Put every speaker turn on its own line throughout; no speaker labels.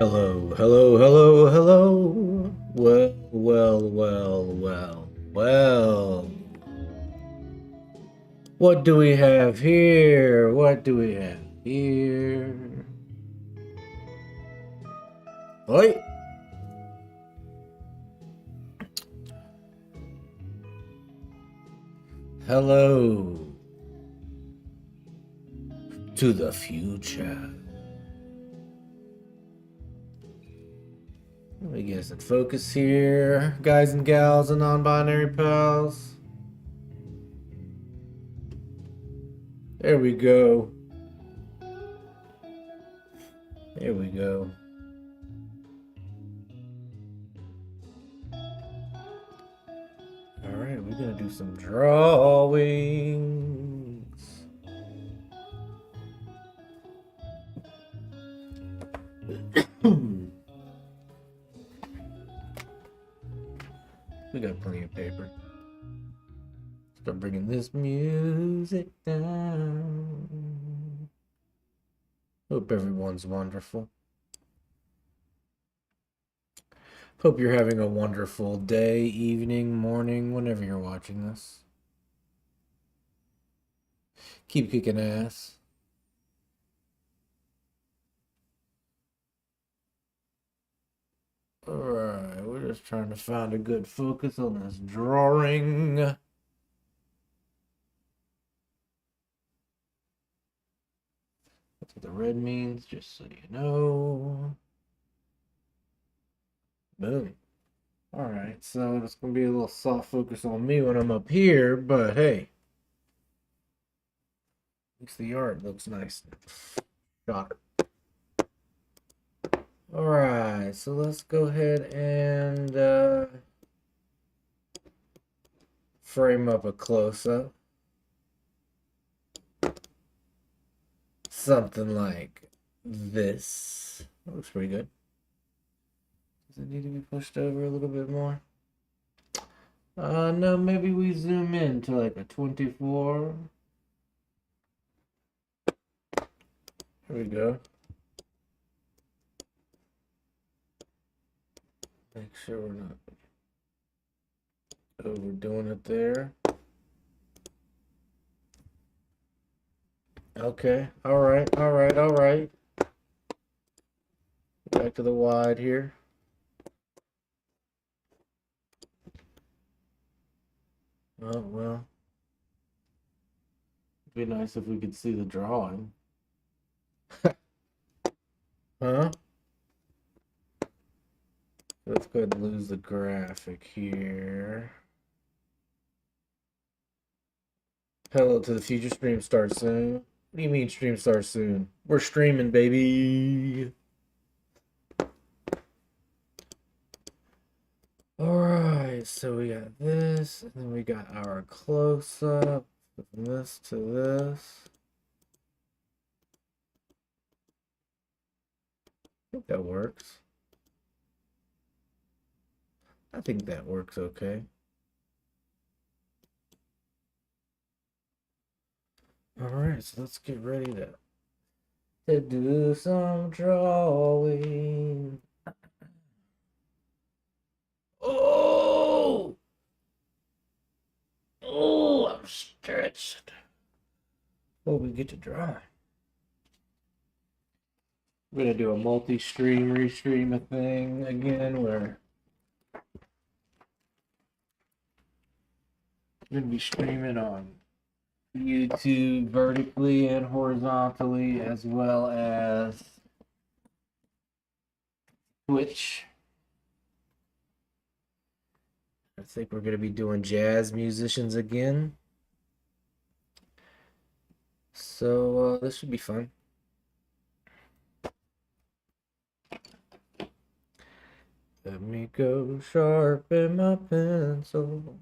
Hello, hello, hello, hello. Well, well, well, well, well. What do we have here? What do we have here? Oi! Hello to the future. Let me get some focus here, guys and gals and non-binary pals. There we go. There we go. All right, we're gonna do some drawings. We got plenty of paper. Start bringing this music down. Hope everyone's wonderful. Hope you're having a wonderful day, evening, morning, whenever you're watching this. Keep kicking ass. Alright, we're just trying to find a good focus on this drawing. That's what the red means, just so you know. Boom. Alright, so it's going to be a little soft focus on me when I'm up here, but hey. At least the art looks nice. Shocker. Alright, so let's go ahead and frame up a close-up. Something like this. That looks pretty good. Does it need to be pushed over a little bit more? No, maybe we zoom in to like a 24. Here we go. Make sure we're not overdoing it there. Okay, alright. Back to the wide here. Oh, well. It'd be nice if we could see the drawing. Huh? Let's go ahead and lose the graphic here. Hello to the future. Stream starts soon. What do you mean stream starts soon? We're streaming, baby. Alright, so we got this, and then we got our close-up. From this to this. I think that works. I think that works okay. Alright, so let's get ready to do some drawing. Oh! Oh, I'm stretched. Well, we get to draw. We're gonna do a multi-stream, restream a thing again where we're gonna be streaming on YouTube vertically and horizontally, as well as Twitch. I think we're gonna be doing jazz musicians again. So this should be fun. Let me go sharpen my pencil.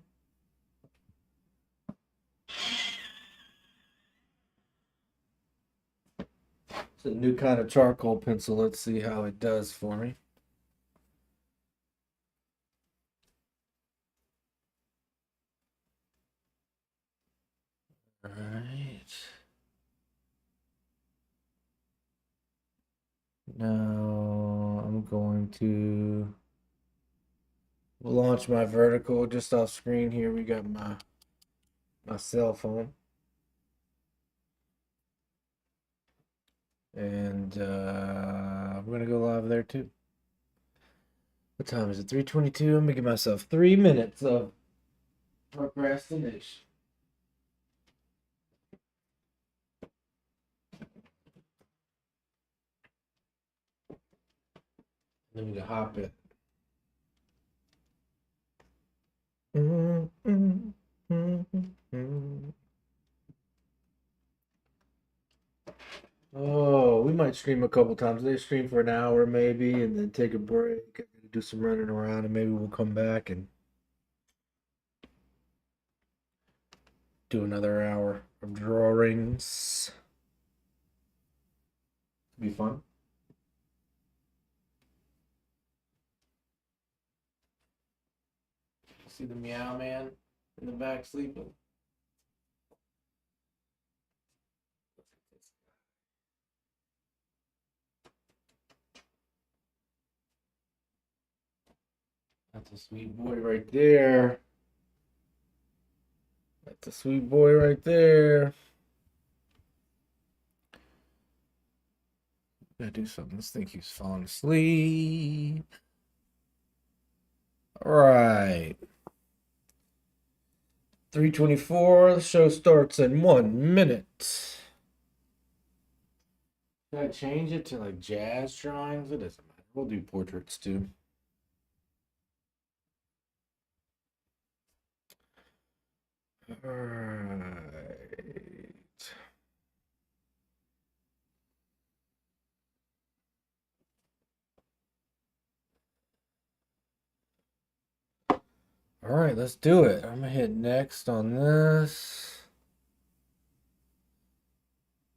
It's a new kind of charcoal pencil. Let's see how it does for me. All right. Now I'm going to launch my vertical just off screen here. We got my cell phone. And I'm gonna go live there too. What time is it? 3:22. I'm gonna give myself 3 minutes of procrastination. Then we can hop it. Oh, we might stream a couple times. They stream for an hour maybe, and then take a break, do some running around, and maybe we'll come back and do another hour of drawings. Be fun. See the meow man in the back sleeping. That's a sweet boy right there. That's a sweet boy right there. Gotta do something. Let's think he's falling asleep. All right. 3:24. The show starts in 1 minute. Should I change it to like jazz drawings? It doesn't matter. We'll do portraits too. All right. All right, let's do it. I'm gonna hit next on this.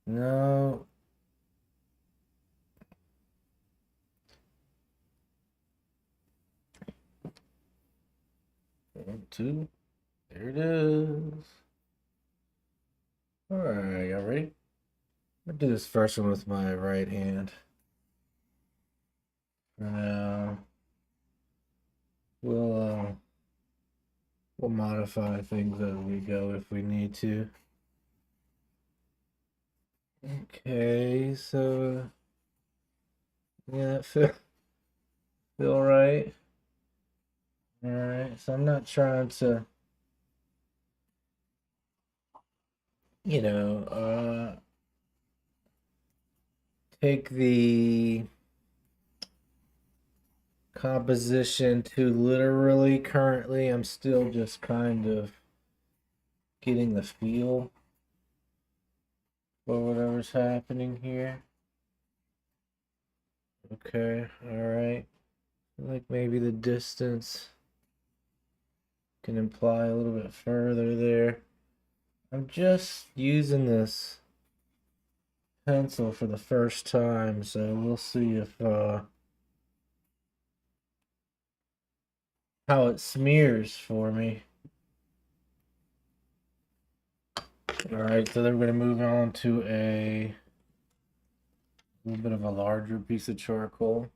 No. One, two. There it is. All right, y'all ready? I'm gonna do this first one with my right hand. For now, we'll modify things as we go if we need to. Okay, so yeah, that feel right. All right, so I'm not trying to, take the composition too literally currently. I'm still just kind of getting the feel for whatever's happening here. Okay, all right. Like maybe the distance can imply a little bit further there. I'm just using this pencil for the first time, so we'll see if how it smears for me. All right, so then we're going to move on to a little bit of a larger piece of charcoal.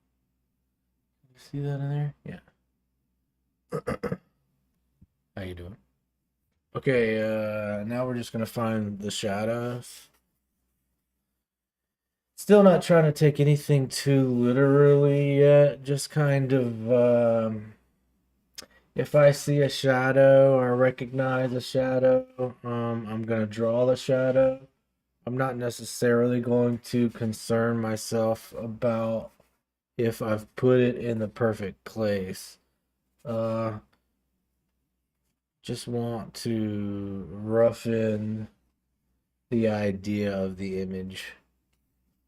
You see that in there? Yeah. How you doing? Okay, now we're just going to find the shadows. Still not trying to take anything too literally yet, just kind of if I see a shadow or recognize a shadow, I'm gonna draw the shadow. I'm not necessarily going to concern myself about if I've put it in the perfect place. Just want to roughen the idea of the image.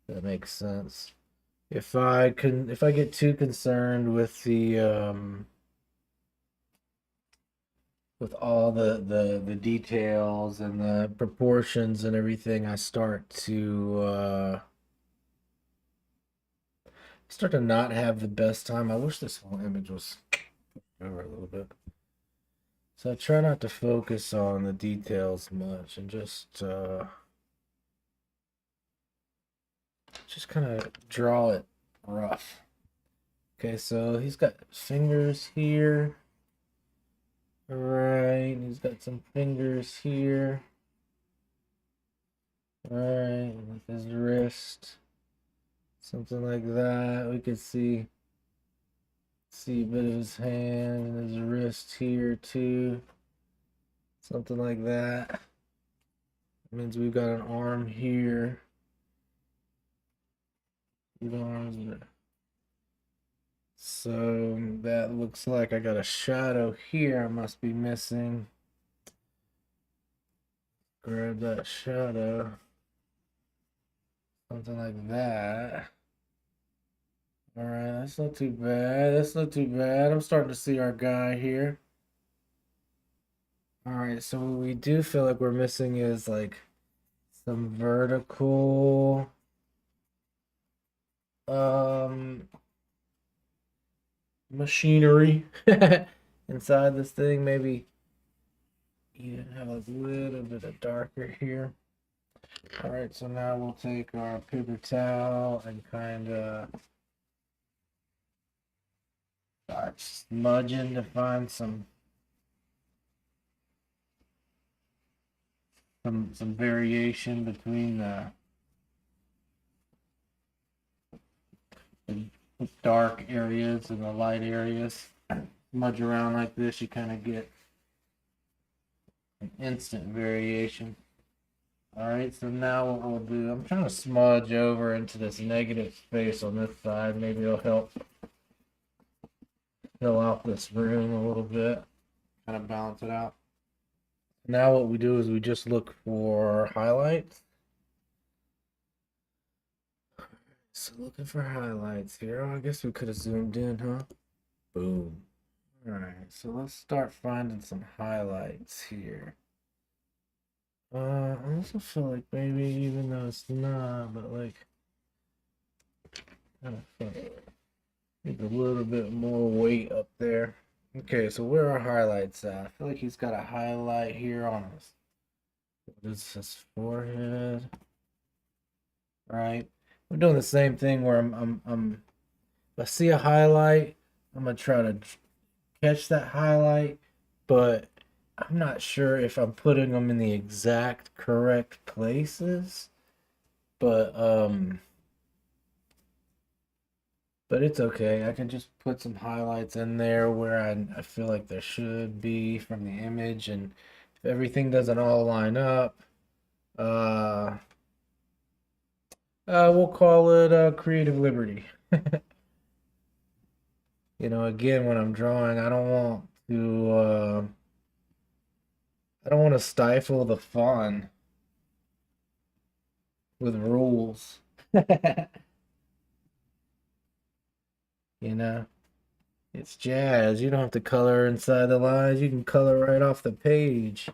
That makes sense. If I get too concerned with the with all the details and the proportions and everything, I start to not have the best time. I wish this whole image was over a little bit. So I try not to focus on the details much and just kind of draw it rough. Okay, so he's got fingers here. All right, he's got some fingers here. All right, with his wrist, something like that. We could see a bit of his hand and his wrist here too, something like that. That means we've got an arm here. Arms. So that looks like I got a shadow here. I must be missing. Grab that shadow. Something like that. All right, that's not too bad. That's not too bad. I'm starting to see our guy here. All right, so what we do feel like we're missing is like some vertical machinery inside this thing. Maybe even have a little bit of darker here. All right, so now we'll take our paper towel and kind of start smudging to find some variation between the dark areas and the light areas. Smudge around like this, you kind of get an instant variation. All right, so now what we'll do, I'm trying to smudge over into this negative space on this side. Maybe it'll help fill out this room a little bit, kind of balance it out. Now what we do is we just look for highlights. So looking for highlights here. Oh, I guess we could have zoomed in, huh? Boom. All right, so let's start finding some highlights here. I also feel like maybe, even though it's not, but like, kind of feel need a little bit more weight up there. Okay, so where are highlights at? I feel like he's got a highlight here on his, what is his forehead? Right. We're doing the same thing where if I see a highlight, I'm gonna try to catch that highlight, but I'm not sure if I'm putting them in the exact correct places. But it's okay. I can just put some highlights in there where I feel like there should be from the image, and if everything doesn't all line up, we'll call it creative liberty. You know, again, when I'm drawing, I don't want to stifle the fun with rules. You know, it's jazz. You don't have to color inside the lines. You can color right off the page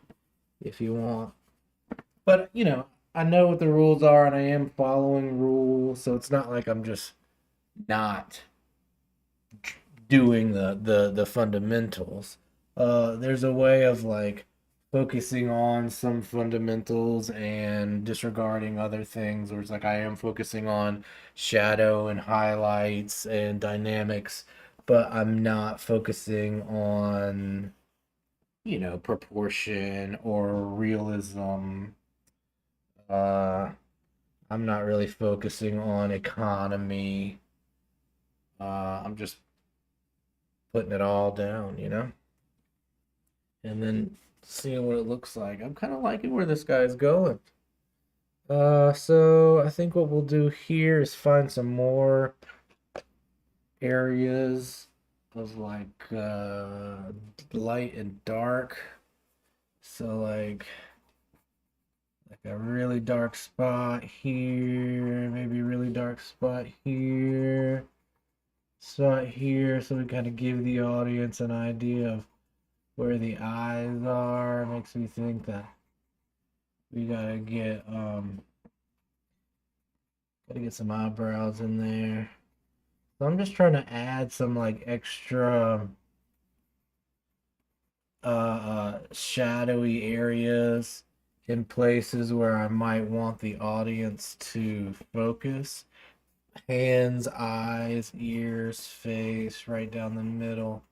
if you want. But, you know, I know what the rules are and I am following rules, so it's not like I'm just not doing the fundamentals. There's a way of like focusing on some fundamentals and disregarding other things, where it's like I am focusing on shadow and highlights and dynamics, but I'm not focusing on, you know, proportion or realism. Uh, I'm not really focusing on economy. I'm just putting it all down, you know? And then seeing what it looks like. I'm kind of liking where this guy's going. So I think what we'll do here is find some more areas of like light and dark. So like a really dark spot here, maybe a really dark spot here, spot here, so we kind of give the audience an idea of where the eyes are. Makes me think that we gotta get some eyebrows in there. So I'm just trying to add some like extra shadowy areas in places where I might want the audience to focus. hands, eyes, ears, face, right down the middle.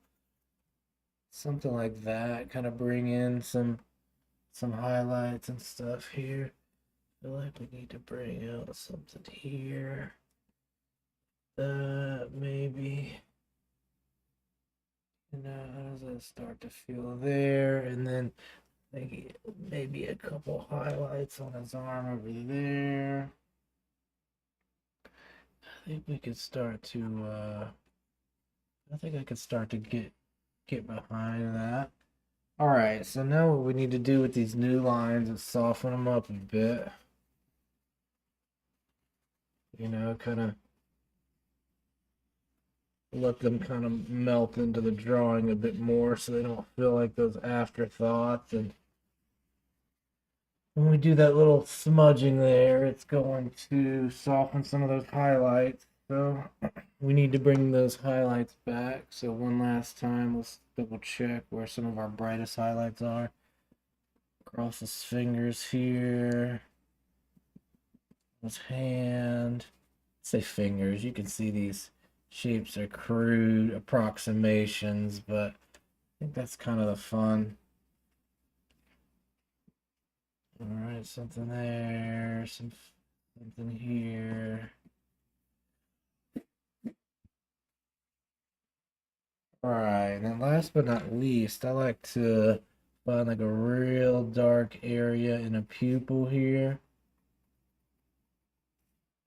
Something like that. Kind of bring in some highlights and stuff here. I feel like we need to bring out something here. That maybe. And how does that start to feel there? And then maybe a couple highlights on his arm over there. I think we could start to I think I could start to get behind that. All right, so now what we need to do with these new lines is soften them up a bit. You know, kind of let them kind of melt into the drawing a bit more so they don't feel like those afterthoughts. And when we do that little smudging there, it's going to soften some of those highlights. So we need to bring those highlights back. So one last time, let's double check where some of our brightest highlights are. Cross his fingers here. His hand. Say fingers. You can see these shapes are crude approximations, but I think that's kind of the fun. All right, something there, something here. All right, and then last but not least, I like to find like a real dark area in a pupil here,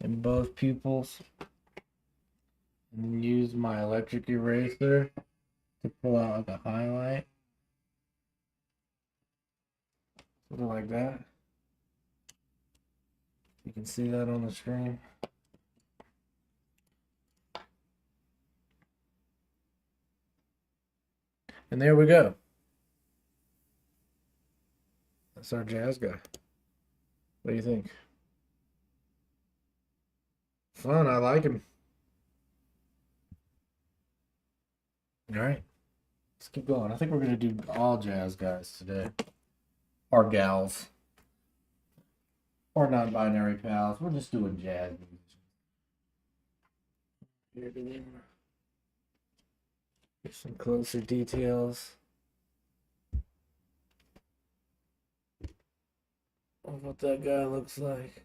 in both pupils, and then use my electric eraser to pull out like a highlight, something like that. You can see that on the screen. And there we go. That's our jazz guy. What do you think? Fun, I like him. All right, let's keep going. I think we're gonna do all jazz guys today. Or gals. Or non-binary pals. We're just doing jazz music. Get some closer details of what that guy looks like.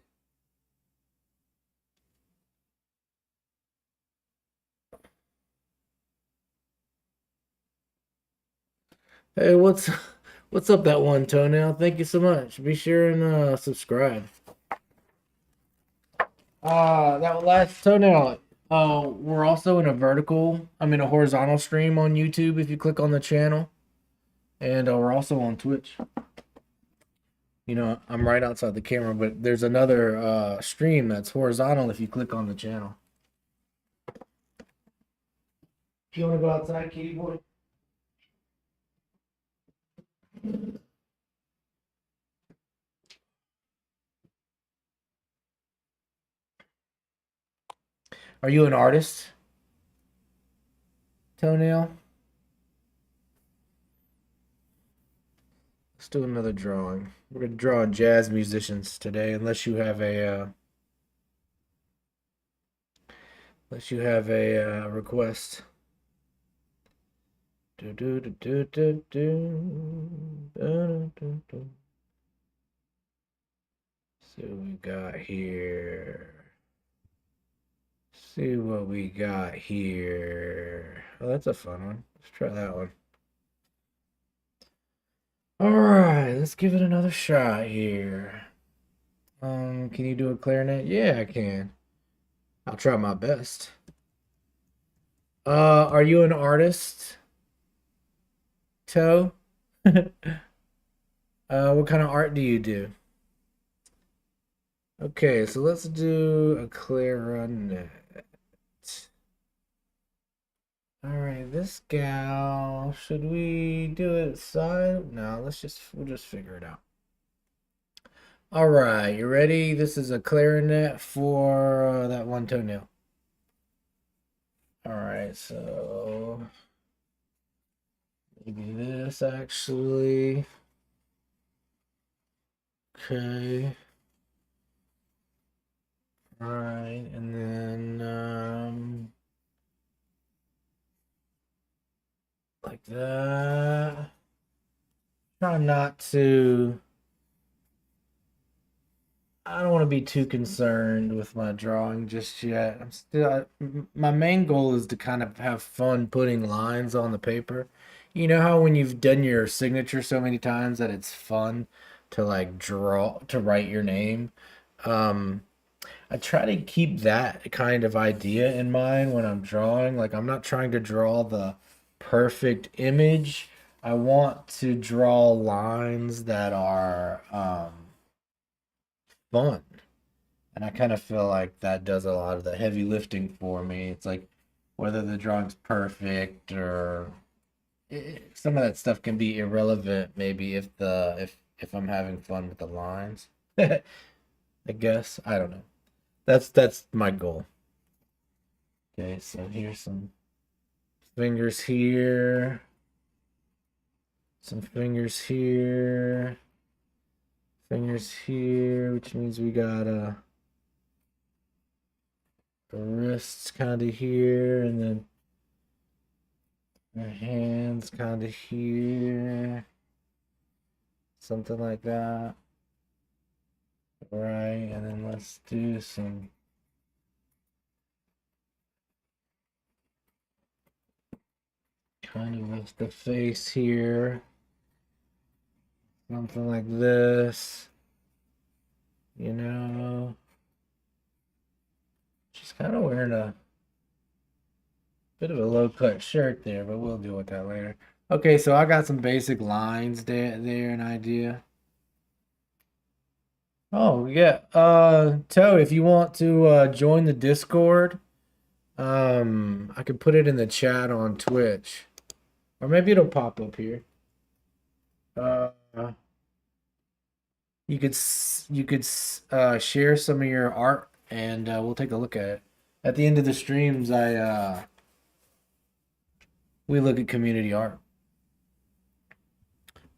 Hey, what's up that one toenail? Thank you so much. Be sure and subscribe. That last toenail. We're also in a horizontal stream on YouTube if you click on the channel. And we're also on Twitch. You know, I'm right outside the camera, but there's another stream that's horizontal if you click on the channel. You want to go outside, kitty boy? Are you an artist? Toenail? Let's do another drawing. We're gonna draw jazz musicians today, unless you have a request. Do do do do do do do do. See what we got here. See what we got here. Oh, that's a fun one. Let's try that one. All right, let's give it another shot here. Can you do a clarinet? Yeah, I can. I'll try my best. Are you an artist? Toe? What kind of art do you do? Okay, so let's do a clarinet. All right, this gal, should we do it side? No, we'll just figure it out. All right, you ready? This is a clarinet for that one toenail. All right, so maybe this actually. Okay. All right, and then like that. Try not to. I don't want to be too concerned with my drawing just yet. My main goal is to kind of have fun putting lines on the paper. You know how when you've done your signature so many times that it's fun to like to write your name. Um, I try to keep that kind of idea in mind when I'm drawing. Like, I'm not trying to draw the perfect image. I want to draw lines that are fun. And I kind of feel like that does a lot of the heavy lifting for me. It's like whether the drawing's perfect or some of that stuff can be irrelevant maybe if I'm having fun with the lines. I guess. I don't know. That's my goal. Okay, so here's some fingers here. Some fingers here. Fingers here, which means we got the wrists kind of here, and then our hands kind of here. Something like that. Right, and then let's do some kind of the face here. Something like this. You know. She's kind of wearing a bit of a low cut shirt there, but we'll deal with that later. Okay, so I got some basic lines there, an idea. Oh yeah. Toe, if you want to join the Discord, I could put it in the chat on Twitch. Or maybe it'll pop up here. Uh you could share some of your art and we'll take a look at it. At the end of the streams, I we look at community art.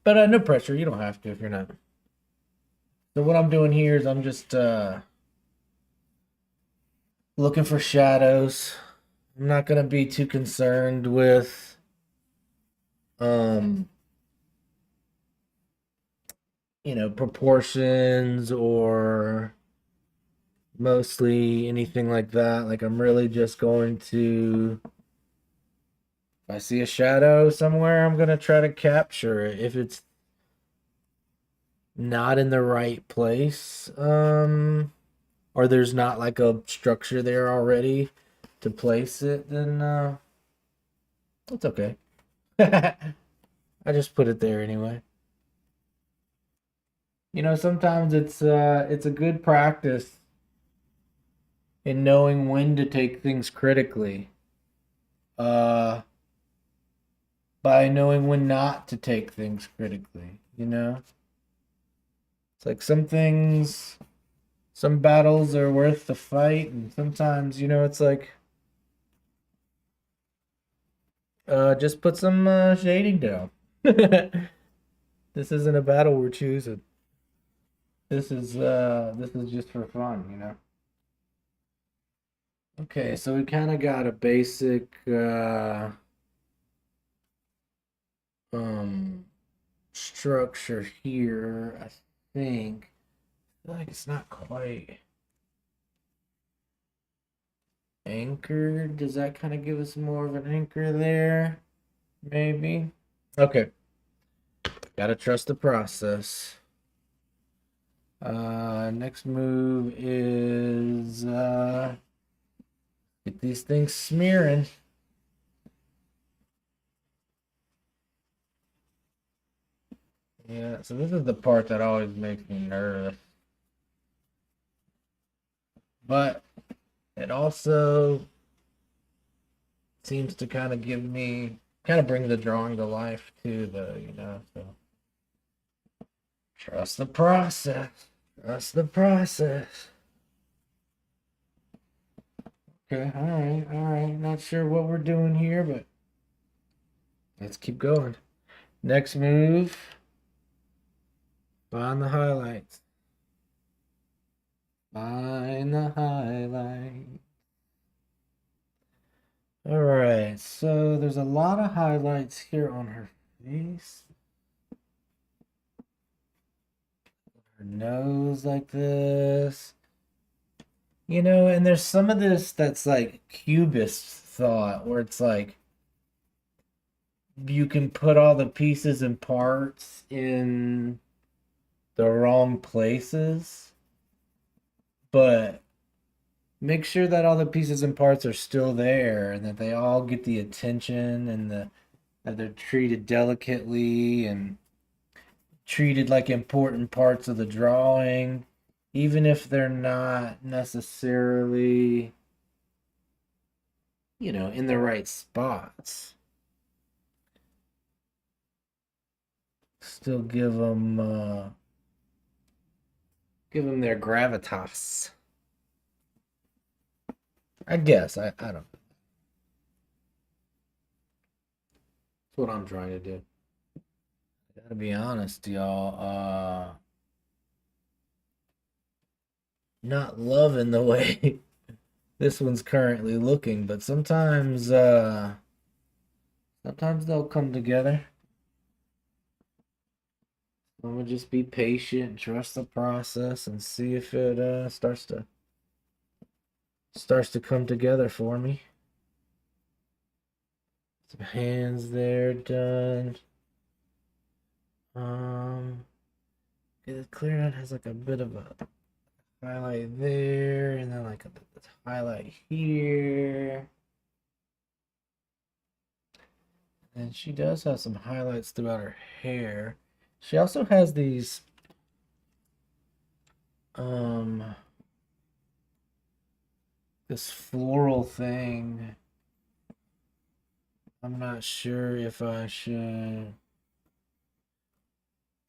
But no pressure, you don't have to if you're not. So what I'm doing here is I'm just looking for shadows. I'm not gonna be too concerned with um proportions or mostly anything like that. Like I'm really just going to, if I see a shadow somewhere, I'm gonna try to capture it. If it's not in the right place, or there's not like a structure there already to place it, then it's okay. I just put it there anyway. Sometimes it's a good practice in knowing when to take things critically. Uh by knowing when not to take things critically. It's like some battles are worth the fight, and sometimes, it's like just put some shading down. This isn't a battle we're choosing. This is just for fun. Okay, so we kind of got a basic um structure here, I think. I feel like it's not quite anchored. Does that kind of give us more of an anchor there? Maybe. Okay. Gotta trust the process. Next move is get these things smearing. Yeah, so this is the part that always makes me nervous. But it also seems to kind of bring the drawing to life too, though. So trust the process. Trust the process. Okay, all right. Not sure what we're doing here, but let's keep going. Next move. Find the highlights. Find the highlight. All right, so there's a lot of highlights here on her face. Her nose like this. You know, and there's some of this that's like cubist thought, where it's like you can put all the pieces and parts in the wrong places, but make sure that all the pieces and parts are still there and that they all get the attention and that they're treated delicately and treated like important parts of the drawing, even if they're not necessarily, in the right spots. Still give them their gravitas. I guess I don't know. That's what I'm trying to do. Gotta be honest, y'all. Not loving the way this one's currently looking, but sometimes they'll come together. I'm gonna just be patient, trust the process, and see if it starts to come together for me. Some hands there done. The clarinet has like a bit of a highlight there, and then like a highlight here. And she does have some highlights throughout her hair. She also has these this floral thing. I'm not sure if I should,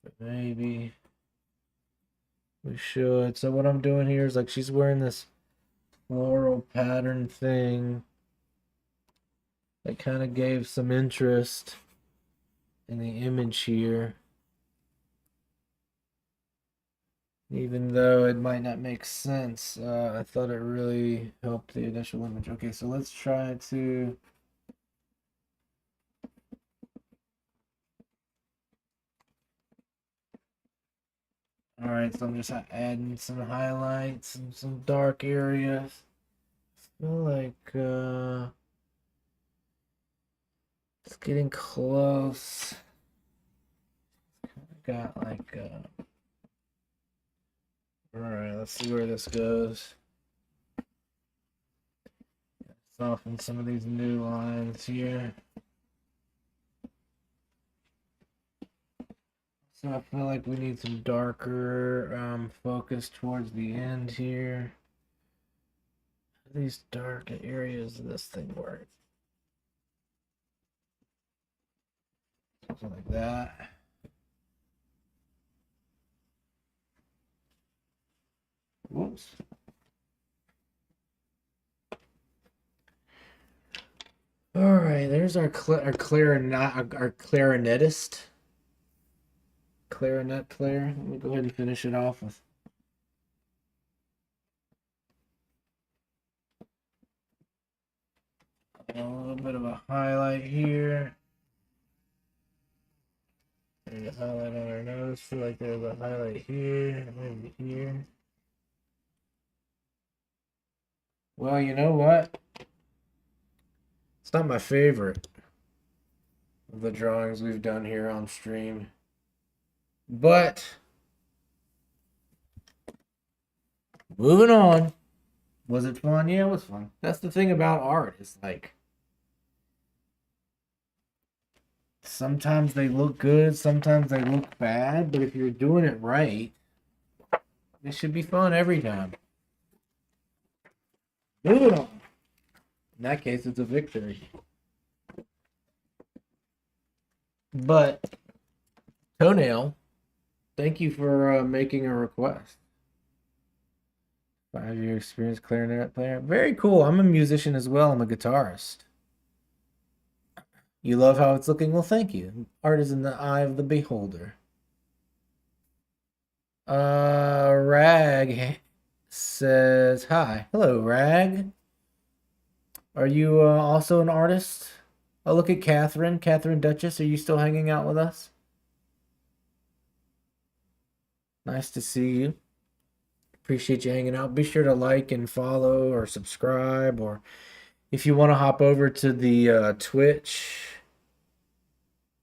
but maybe we should. So what I'm doing here is like she's wearing this floral pattern thing that kind of gave some interest in the image here. Even though it might not make sense, I thought it really helped the initial image. Okay, so let's try to... All right, so I'm just adding some highlights and some dark areas. I feel like it's getting close. Got like all right, let's see where this goes. Soften some of these new lines here. So I feel like we need some darker focus towards the end here. These dark areas of this thing work. Something like that. Whoops. All right, there's our clarinetist. Clarinet player. Let me go ahead and finish it off with a little bit of a highlight here. There's a highlight on her nose. Feel like there's a highlight here, maybe here. Well, you know what? It's not my favorite of the drawings we've done here on stream. But moving on. Was it fun? Yeah, it was fun. That's the thing about art. It's like sometimes they look good, sometimes they look bad, but if you're doing it right, it should be fun every time. Moving on. In that case, it's a victory. But Toenail, thank you for making a request. 5-year experience clarinet player. Very cool. I'm a musician as well. I'm a guitarist. You love how it's looking? Well, thank you. Art is in the eye of the beholder. Rag says, hi. Hello, Rag. Are you also an artist? Oh, look at Catherine. Catherine Duchess, are you still hanging out with us? Nice to see you. Appreciate you hanging out. Be sure to like and follow or subscribe, or if you want to hop over to the Twitch,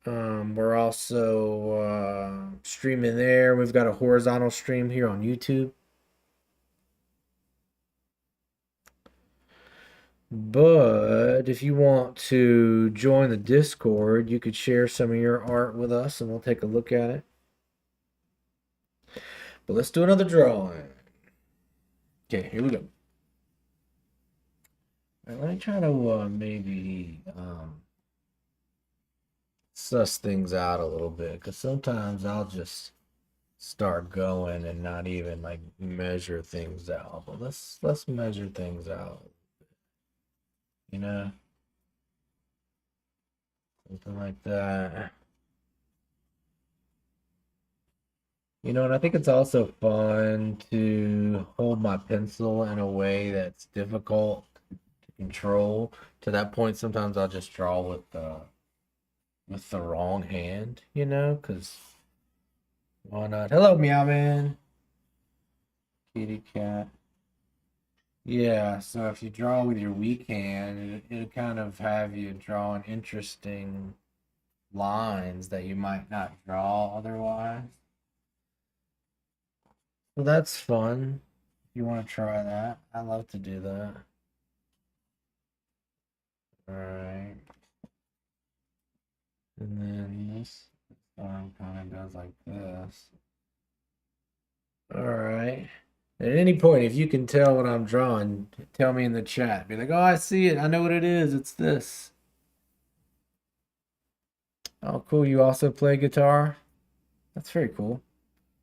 we're also streaming there. We've got a horizontal stream here on YouTube. But if you want to join the Discord, you could share some of your art with us and we'll take a look at it. But let's do another drawing. Okay, here we go. All right, let me try to maybe suss things out a little bit, because sometimes I'll just start going and not even like measure things out. But let's measure things out. You know? Something like that. You know, and I think it's also fun to hold my pencil in a way that's difficult to control. To that point, sometimes I'll just draw with the wrong hand, you know, because why not? Hello, Meow Man. Kitty cat. Yeah, so if you draw with your weak hand, it'll kind of have you drawing interesting lines that you might not draw otherwise. Well, that's fun. If you want to try that, I love to do that. All right. And then this arm kind of goes like this. All right. At any point, if you can tell what I'm drawing, tell me in the chat. Be like, oh, I see it. I know what it is. It's this. Oh, cool. You also play guitar? That's very cool.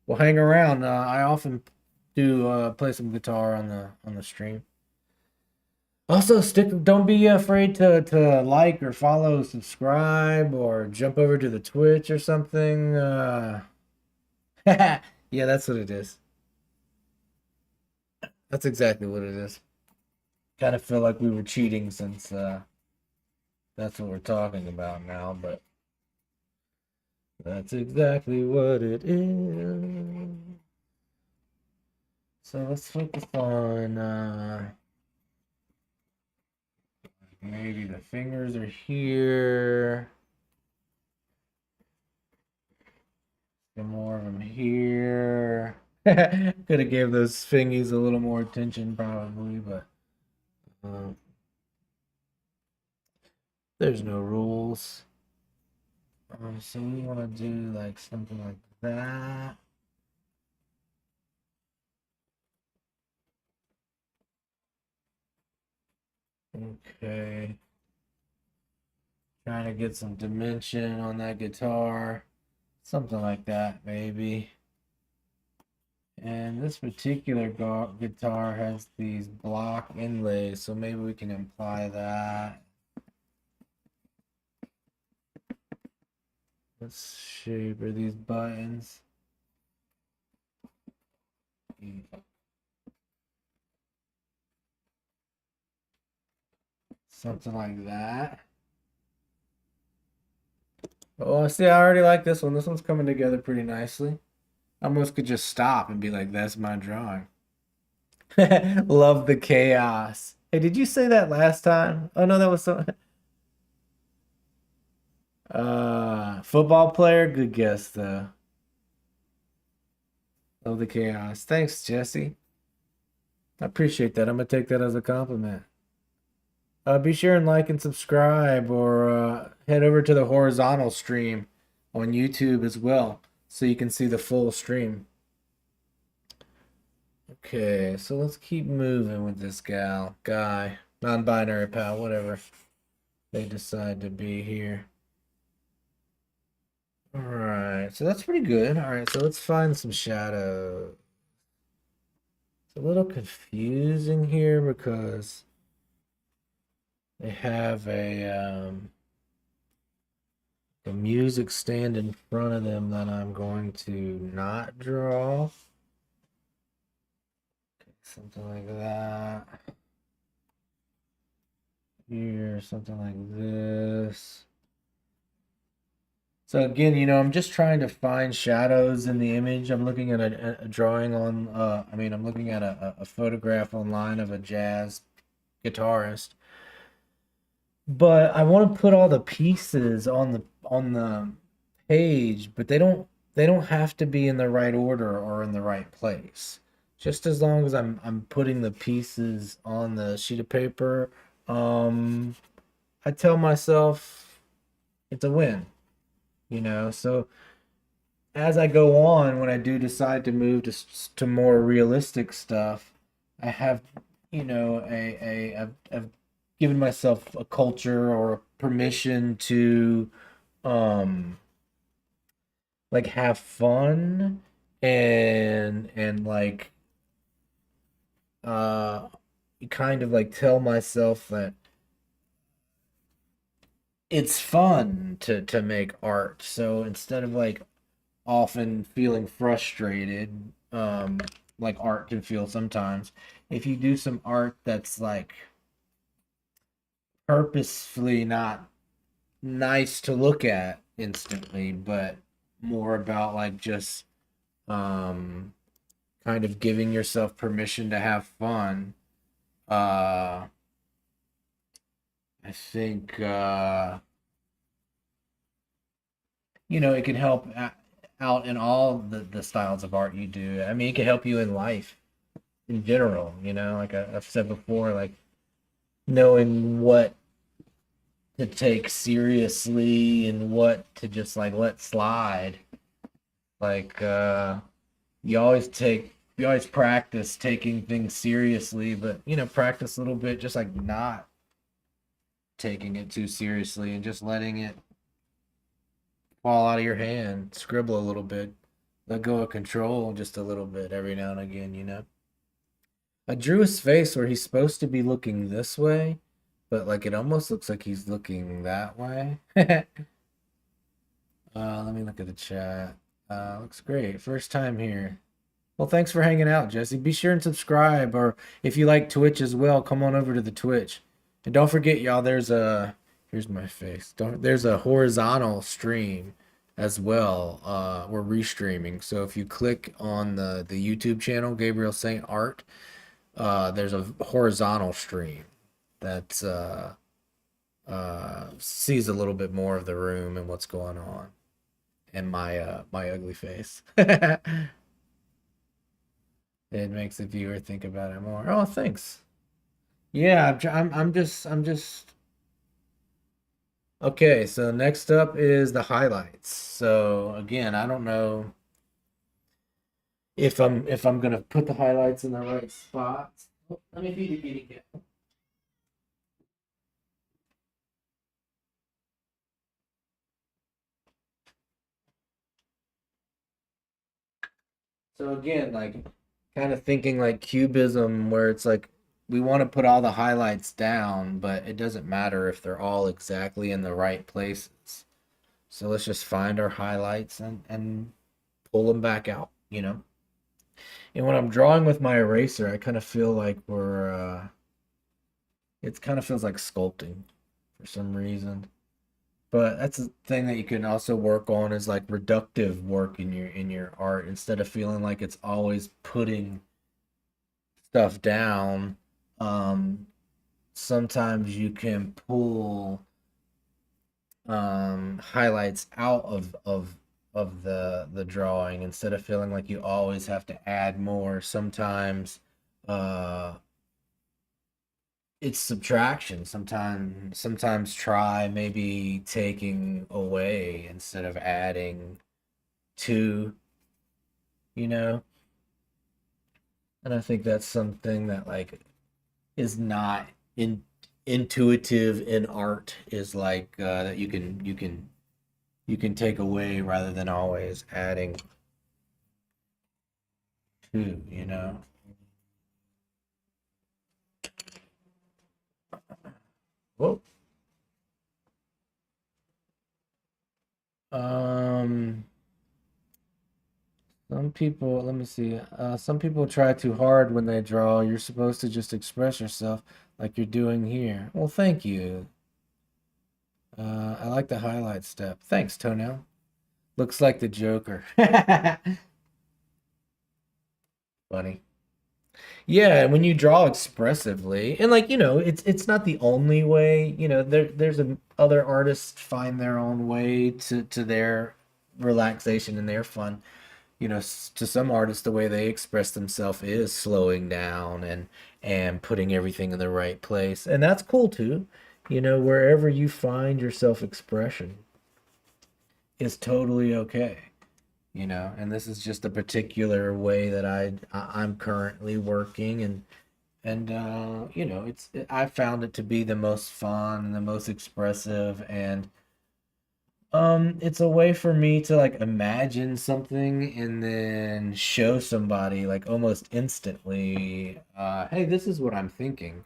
Well, hang around. I often do play some guitar on the stream. Also, don't be afraid to like or follow, subscribe, or jump over to the Twitch or something. Yeah, that's what it is. That's exactly what it is. Kind of feel like we were cheating since that's what we're talking about now, but that's exactly what it is. So let's focus on maybe the fingers are here. Get more of them here. Could have gave those fingies a little more attention probably, but there's no rules. So we want to do like something like that. Okay. Trying to get some dimension on that guitar. Something like that, maybe. And this particular guitar has these block inlays, so maybe we can imply that. Let's shape these buttons. Something like that. Oh, see, I already like this one. This one's coming together pretty nicely. I almost could just stop and be like, that's my drawing. Love the chaos. Hey, did you say that last time? Oh no, that was so football player. Good guess though. Love the chaos. Thanks, Jesse. I appreciate that. I'm gonna take that as a compliment. Be sure and like and subscribe, or head over to the horizontal stream on YouTube as well, so you can see the full stream. Okay, so let's keep moving with this guy, non-binary pal, whatever they decide to be here. All right, so that's pretty good. All right, so let's find some shadow. It's a little confusing here because they have a music stand in front of them that I'm going to not draw. something like that. Here, something like this. So again, I'm just trying to find shadows in the image. I'm looking at a drawing on, I'm looking at a photograph online of a jazz guitarist. But I want to put all the pieces on the page, but they don't have to be in the right order or in the right place. Just as long as I'm putting the pieces on the sheet of paper, um, I tell myself it's a win. So as I go on, when I do decide to move to more realistic stuff, I have, I've given myself a culture or permission to, um, like have fun and like, uh, kind of like tell myself that it's fun to make art. So instead of like often feeling frustrated, like art can feel sometimes. If you do some art that's like purposefully not nice to look at instantly, but more about like just um kind of giving yourself permission to have fun. Uh I think it can help out in all the styles of art you do. I mean, it can help you in life in general, like I've said before, like knowing what to take seriously and what to just like let slide. Like you always practice taking things seriously, but practice a little bit just like not taking it too seriously and just letting it fall out of your hand, scribble a little bit, let go of control just a little bit every now and again. I drew his face where he's supposed to be looking this way, but like it almost looks like he's looking that way. Let me look at the chat. Looks great. First time here. Well, thanks for hanging out, Jesse. Be sure and subscribe, or if you like Twitch as well, come on over to the Twitch. And don't forget, y'all, here's my face. There's a horizontal stream as well. We're restreaming. So if you click on the YouTube channel, Gabriel Saint Art, there's a horizontal stream that sees a little bit more of the room and what's going on and my ugly face. It makes the viewer think about it more. Oh, thanks. Yeah, I'm just okay. So next up is the highlights. So again, I don't know if I'm gonna put the highlights in the right spots. Oh, let me feed the kitty cat. So again, like kind of thinking like cubism, where it's like we want to put all the highlights down, but it doesn't matter if they're all exactly in the right places. So let's just find our highlights and pull them back out. And when I'm drawing with my eraser, I kind of feel like it kind of feels like sculpting for some reason. But that's a thing that you can also work on is like reductive work in your art instead of feeling like it's always putting stuff down. Um, Sometimes you can pull highlights out of the drawing instead of feeling like you always have to add more. Sometimes uh it's subtraction. Sometimes try maybe taking away instead of adding to, you know? And I think that's something that like is not intuitive in art is like that you can take away rather than always adding to. Whoa. Um Some people, let me see. Some people try too hard when they draw. You're supposed to just express yourself like you're doing here. Well, thank you. I like the highlight step. Thanks, Toenail. Looks like the Joker. Funny. Yeah, and when you draw expressively, and like, it's not the only way, other artists find their own way to their relaxation and their fun. To some artists, the way they express themselves is slowing down and putting everything in the right place. And that's cool too. Wherever you find your self-expression is totally okay. And this is just a particular way that I'm currently working, and I found it to be the most fun and the most expressive, and it's a way for me to like imagine something and then show somebody like almost instantly, hey, this is what I'm thinking.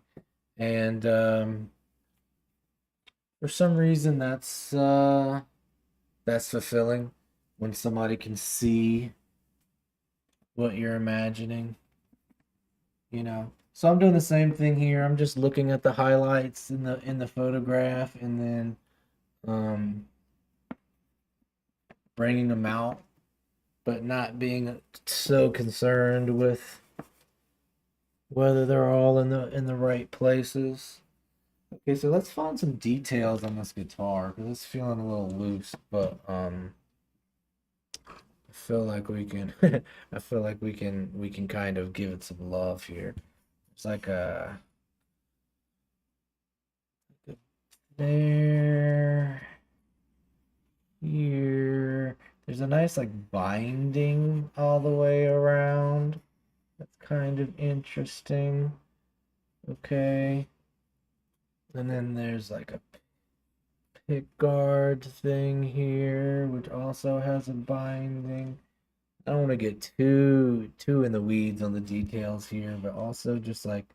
And for some reason that's fulfilling when somebody can see what you're imagining, So I'm doing the same thing here. I'm just looking at the highlights in the photograph and then bringing them out, but not being so concerned with whether they're all in the right places. Okay, so let's find some details on this guitar because it's feeling a little loose, but I feel like we can I feel like we can kind of give it some love here. It's like a there here. There's a nice like binding all the way around. That's kind of interesting. Okay. And then there's like a pick guard thing here, which also has a binding. I don't want to get too in the weeds on the details here, but also just like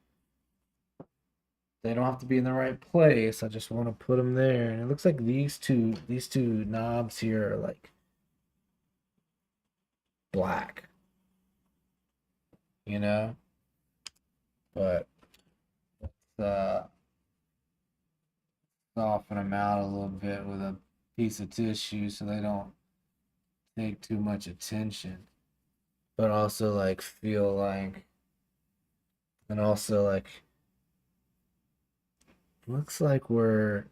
they don't have to be in the right place. I just want to put them there. And it looks like these two knobs here are like black, you know? But uh soften them out a little bit with a piece of tissue so they don't take too much attention. But also like feel like and also like looks like we're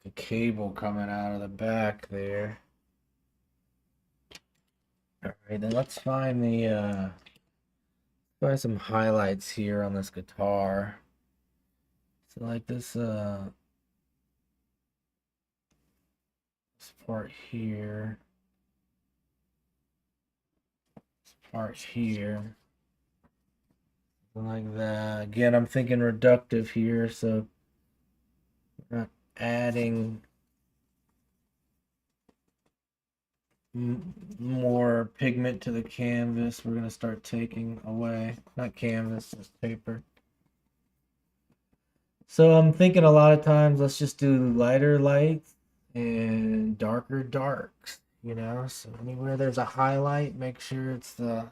a cable coming out of the back there. All right, then let's find some highlights here on this guitar. So like this part here. This part here. Something like that. Again, I'm thinking reductive here, so we're not adding more pigment to the canvas. We're going to start taking away, not canvas, just paper. So I'm thinking a lot of times let's just do lighter lights and darker darks, So anywhere there's a highlight, make sure it's the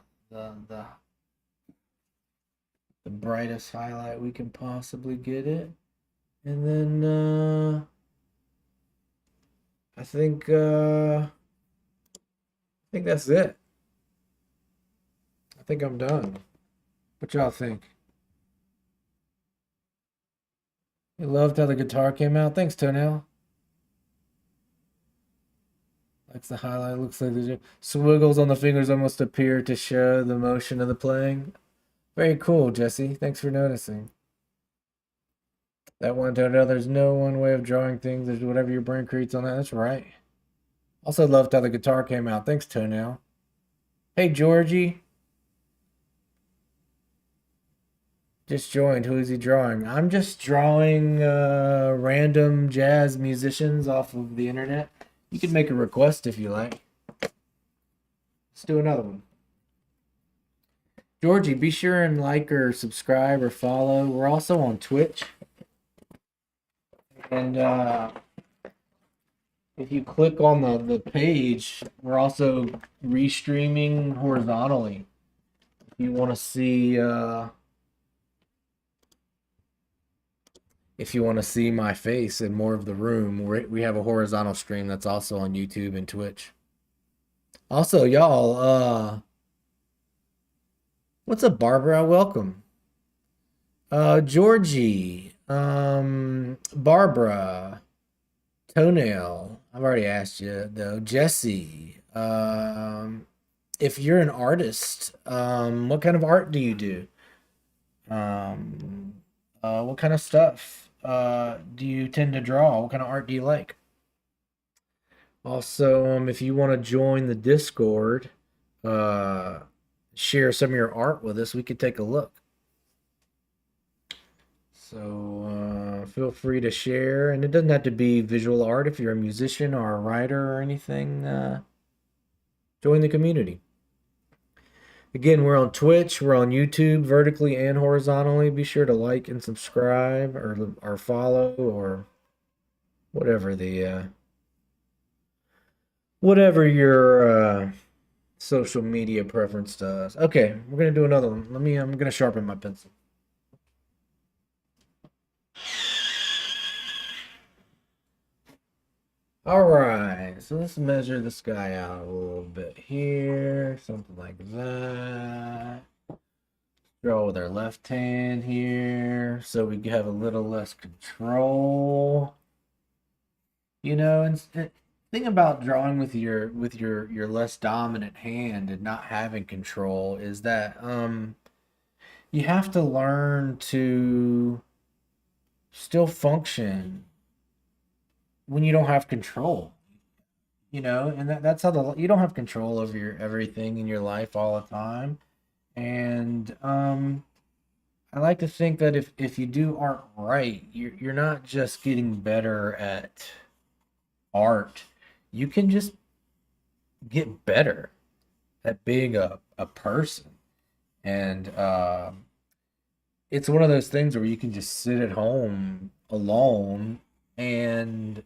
brightest highlight we can possibly get it. And then I think that's it. I think I'm done. What y'all think? You loved how the guitar came out. Thanks, Toenail. Likes the highlight. Looks like the swiggles on the fingers almost appear to show the motion of the playing. Very cool, Jesse. Thanks for noticing. That one, Toenail. There's no one way of drawing things. There's whatever your brain creates on that. That's right. Also loved how the guitar came out. Thanks, Toenail. Hey, Georgie. Just joined. Who is he drawing? I'm just drawing random jazz musicians off of the internet. You can make a request if you like. Let's do another one. Georgie, be sure and like or subscribe or follow. We're also on Twitch. And if you click on the page, we're also restreaming horizontally. If you want to see my face and more of the room, we have a horizontal stream that's also on YouTube and Twitch. Also, y'all, what's up, Barbara? Welcome. Georgie, Barbara, Toenail. I've already asked you though. Jesse, if you're an artist, what kind of art do you do? What kind of stuff do you tend to draw? What kind of art do you like? Also, if you want to join the Discord, uh, share some of your art with us, we could take a look. So feel free to share, and it doesn't have to be visual art. If you're a musician or a writer or anything, join the community. Again, we're on Twitch, we're on YouTube, vertically and horizontally. Be sure to like and subscribe or follow or whatever whatever your social media preference does. Okay, we're gonna do another one. I'm gonna sharpen my pencil. All right, so let's measure this guy out a little bit here, something like that. Draw with our left hand here, so we have a little less control. You know, and thing about drawing with your less dominant hand and not having control is that you have to learn to still function when you don't have control, you know, and that's how you don't have control over your everything in your life all the time. And I like to think that if you do art right, you're not just getting better at art, you can just get better at being a person. And it's one of those things where you can just sit at home alone and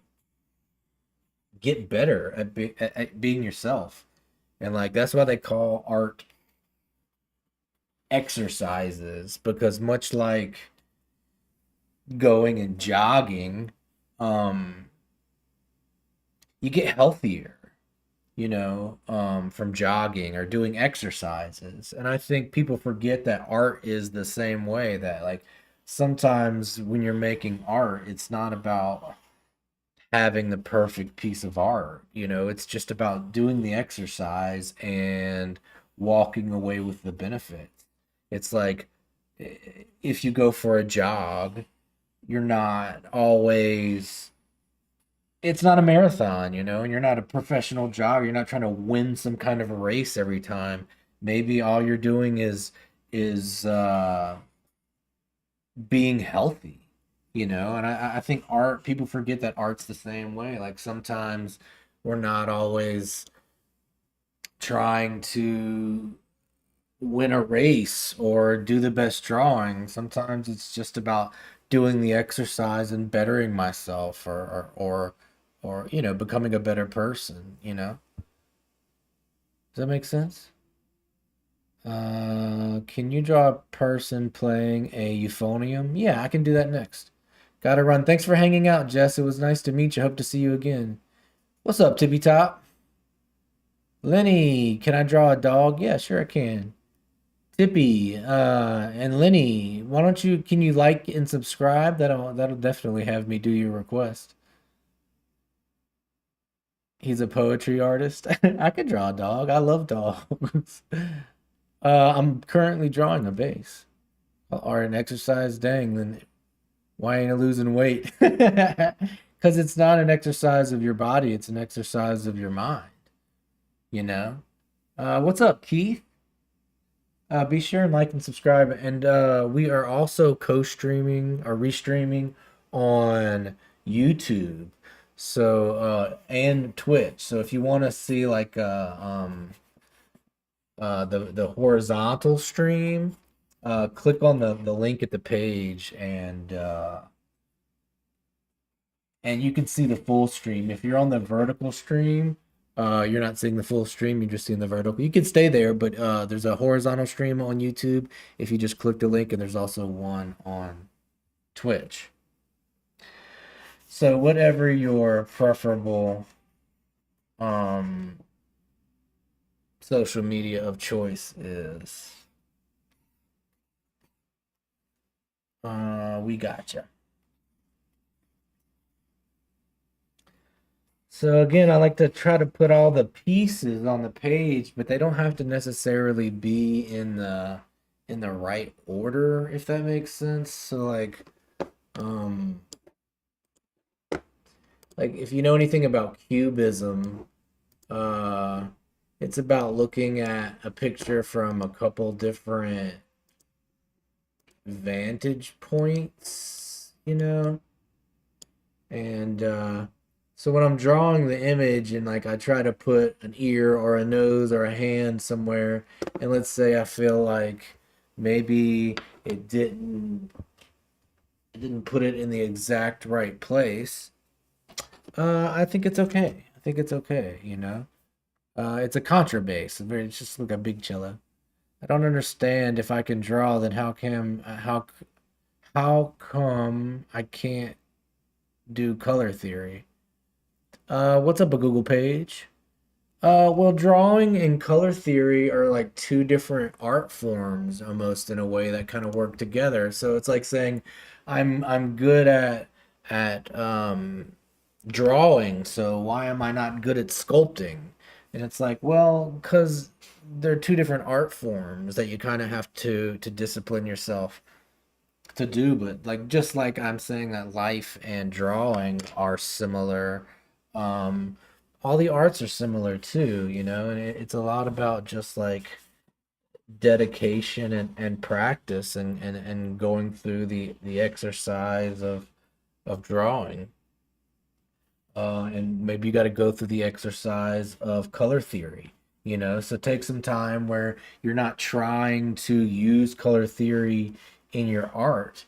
get better at being yourself. And like that's why they call art exercises, because much like going and jogging, you get healthier, you know, from jogging or doing exercises. And I think people forget that art is the same way, that like sometimes when you're making art, it's not about having the perfect piece of art, you know, it's just about doing the exercise and walking away with the benefits. It's like if you go for a jog, you're not always it's not a marathon, you know, and you're not a professional jogger. You're not trying to win some kind of a race every time. Maybe all you're doing is being healthy, you know. And I think art people forget that art's the same way. Like sometimes we're not always trying to win a race or do the best drawing. Sometimes it's just about doing the exercise and bettering myself or you know, becoming a better person, you know. Does that make sense? Can you draw a person playing a euphonium? Yeah, I can do that next. Gotta run. Thanks for hanging out, Jess. It was nice to meet you. Hope to see you again. What's up, Tippy Top? Lenny, can I draw a dog? Yeah, sure I can. Tippy, and Lenny, can you like and subscribe? That'll definitely have me do your request. He's a poetry artist. I could draw a dog. I love dogs. I'm currently drawing a vase or an exercise. Dang, then why ain't I losing weight? Because it's not an exercise of your body, it's an exercise of your mind, you know? What's up, Keith? Be sure and like and subscribe. And we are also co-streaming or restreaming on YouTube. So and Twitch. So if you want to see like the horizontal stream, click on the link at the page and and you can see the full stream. If you're on the vertical stream, you're not seeing the full stream, you're just seeing the vertical. You can stay there, but there's a horizontal stream on YouTube if you just click the link, and there's also one on Twitch. So whatever your preferable social media of choice is, we gotcha. So again, I like to try to put all the pieces on the page, but they don't have to necessarily be in the right order, if that makes sense. So um like if you know anything about cubism, uh it's about looking at a picture from a couple different vantage points, and so when I'm drawing the image and like I try to put an ear or a nose or a hand somewhere, and let's say I feel like maybe it didn't put it in the exact right place, I think it's okay. I think it's okay. It's a contrabass. It's just like a big cello. I don't understand, if I can draw, then how come I can't do color theory? What's up, a Google page? Well, drawing and color theory are like two different art forms almost, in a way, that kind of work together. So it's like saying I'm good at drawing, so why am I not good at sculpting? And it's like, well, because they're two different art forms that you kind of have to discipline yourself to do. But like, just like I'm saying that life and drawing are similar, um all the arts are similar too, and it's a lot about just like dedication and practice, and going through the exercise of drawing. And maybe you got to go through the exercise of color theory, so take some time where you're not trying to use color theory in your art.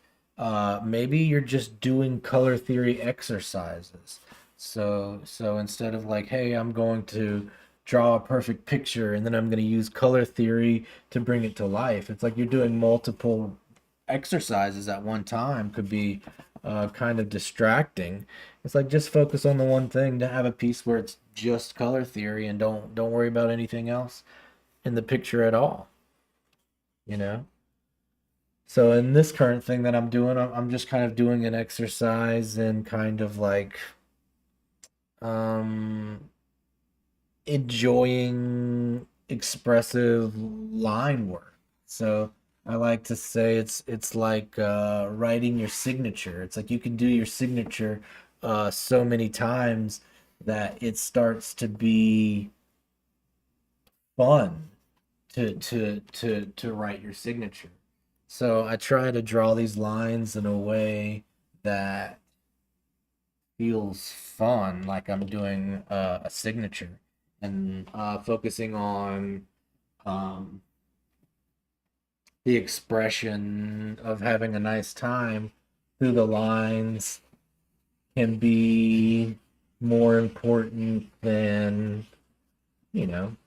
Maybe you're just doing color theory exercises. So instead of like, hey, I'm going to draw a perfect picture and then I'm going to use color theory to bring it to life, it's like you're doing multiple exercises at one time. Could be kind of distracting. It's like, just focus on the one thing, to have a piece where it's just color theory, and don't worry about anything else in the picture at all, you know? So in this current thing that I'm doing, I'm just kind of doing an exercise and kind of like um enjoying expressive line work. So I like to say it's like writing your signature. It's like you can do your signature so many times that it starts to be fun to write your signature. So I try to draw these lines in a way that feels fun, like I'm doing a signature, and focusing on um, the expression of having a nice time through the lines can be more important than, you know,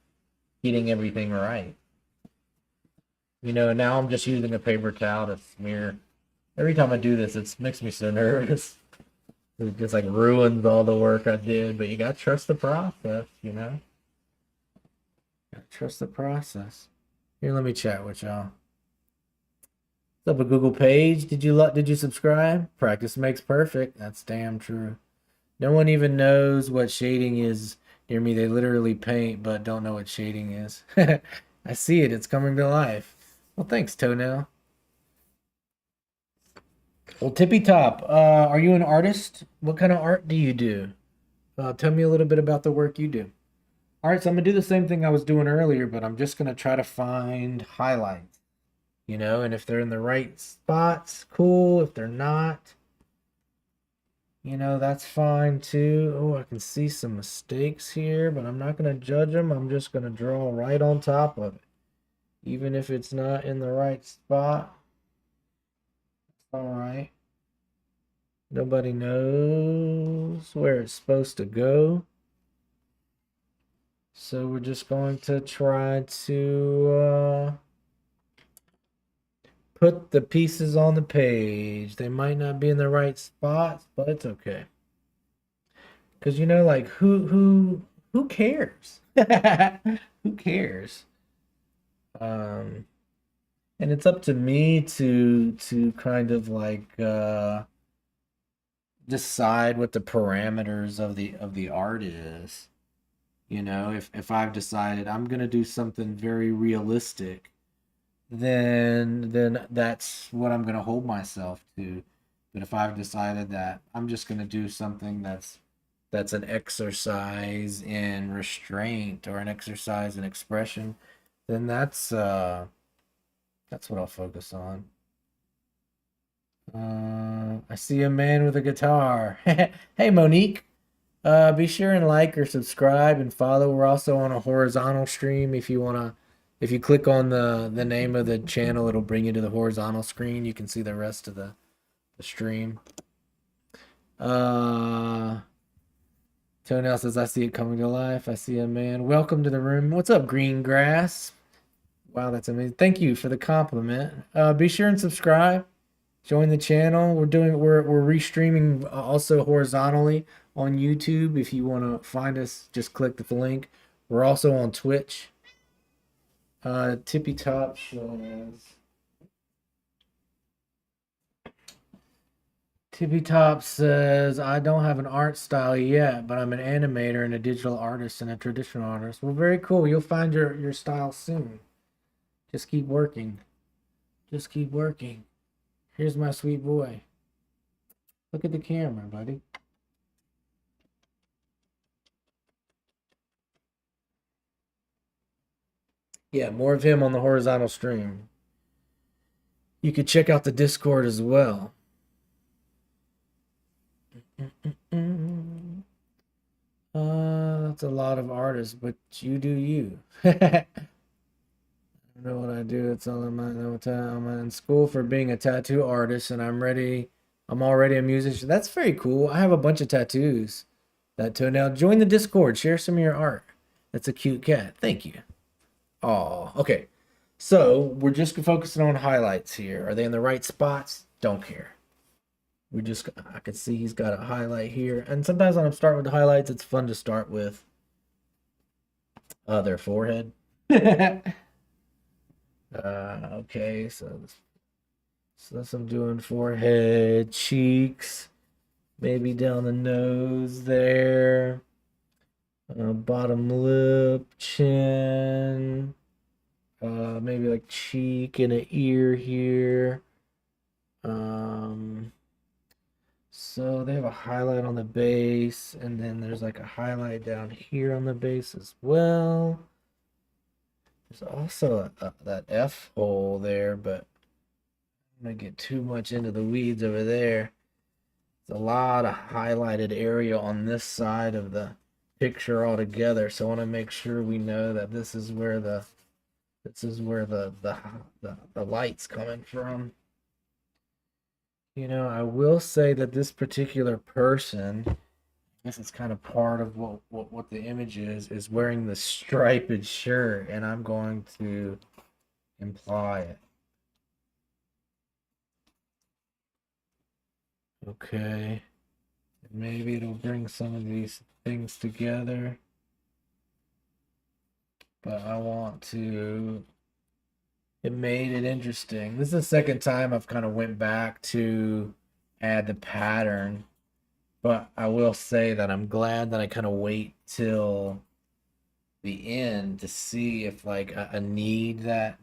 getting everything right. Now I'm just using a paper towel to smear. Every time I do this, it makes me so nervous. It just like ruins all the work I did, but you gotta trust the process. Gotta trust the process. Here, let me chat with y'all. What's up, a Google page? Did you subscribe? Practice makes perfect. That's damn true. No one even knows what shading is near me. They literally paint but don't know what shading is. I see it. It's coming to life. Well, thanks, Toenail. Well, Tippy Top, are you an artist? What kind of art do you do? Tell me a little bit about the work you do. All right, so I'm gonna do the same thing I was doing earlier, but I'm just gonna try to find highlights, and if they're in the right spots, cool. If they're not, that's fine too. Oh, I can see some mistakes here, but I'm not gonna judge them. I'm just gonna draw right on top of it, even if it's not in the right spot. All right. Nobody knows. goes where it's supposed to go. So we're just going to try to put the pieces on the page. They might not be in the right spots, but it's okay. Because like who cares? Who cares? Um, and it's up to me to kind of like decide what the parameters of the art is. If I've decided I'm gonna do something very realistic, then that's what I'm gonna hold myself to. But if I've decided that I'm just gonna do something that's an exercise in restraint or an exercise in expression, then that's what I'll focus on. I see a man with a guitar. Hey, Monique. Be sure and like or subscribe and follow. We're also on a horizontal stream. If you click on the name of the channel, it'll bring you to the horizontal screen. You can see the rest of the stream. Toenail says, I see it coming to life. I see a man. Welcome to the room. What's up, green grass? Wow, that's amazing. Thank you for the compliment. Be sure and subscribe. Join the channel. We're restreaming also horizontally on YouTube. If you want to find us, just click the link. We're also on Twitch. Tippy Top says, I don't have an art style yet, but I'm an animator and a digital artist and a traditional artist. Well, very cool. You'll find your style soon. Just keep working. Just keep working. Here's my sweet boy. Look at the camera, buddy. Yeah, more of him on the horizontal stream. You could check out the Discord as well. That's a lot of artists, but you do you. I know what I do. It's all I'm in school for being a tattoo artist, and I'm already a musician. That's very cool. I have a bunch of tattoos. That toenail. Join the Discord. Share some of your art. That's a cute cat. Thank you. Oh, okay. So we're just focusing on highlights here. Are they in the right spots? Don't care. I can see he's got a highlight here. And sometimes when I'm starting with the highlights, it's fun to start with their forehead. Okay, so that's I'm doing forehead, cheeks, maybe down the nose there, bottom lip, chin, maybe like cheek and an ear here. So they have a highlight on the base, and then there's like a highlight down here on the base as well. There's also that F hole there, but I'm gonna get too much into the weeds over there. There's a lot of highlighted area on this side of the picture altogether, so I want to make sure we know that this is where the light's coming from. I will say that this particular person, I guess it's kind of part of what the image is wearing the striped shirt, and I'm going to imply it. Okay. Maybe it'll bring some of these things together. But I want to... It made it interesting. This is the second time I've kind of went back to add the pattern. But I will say that I'm glad that I kind of wait till the end to see if like I need that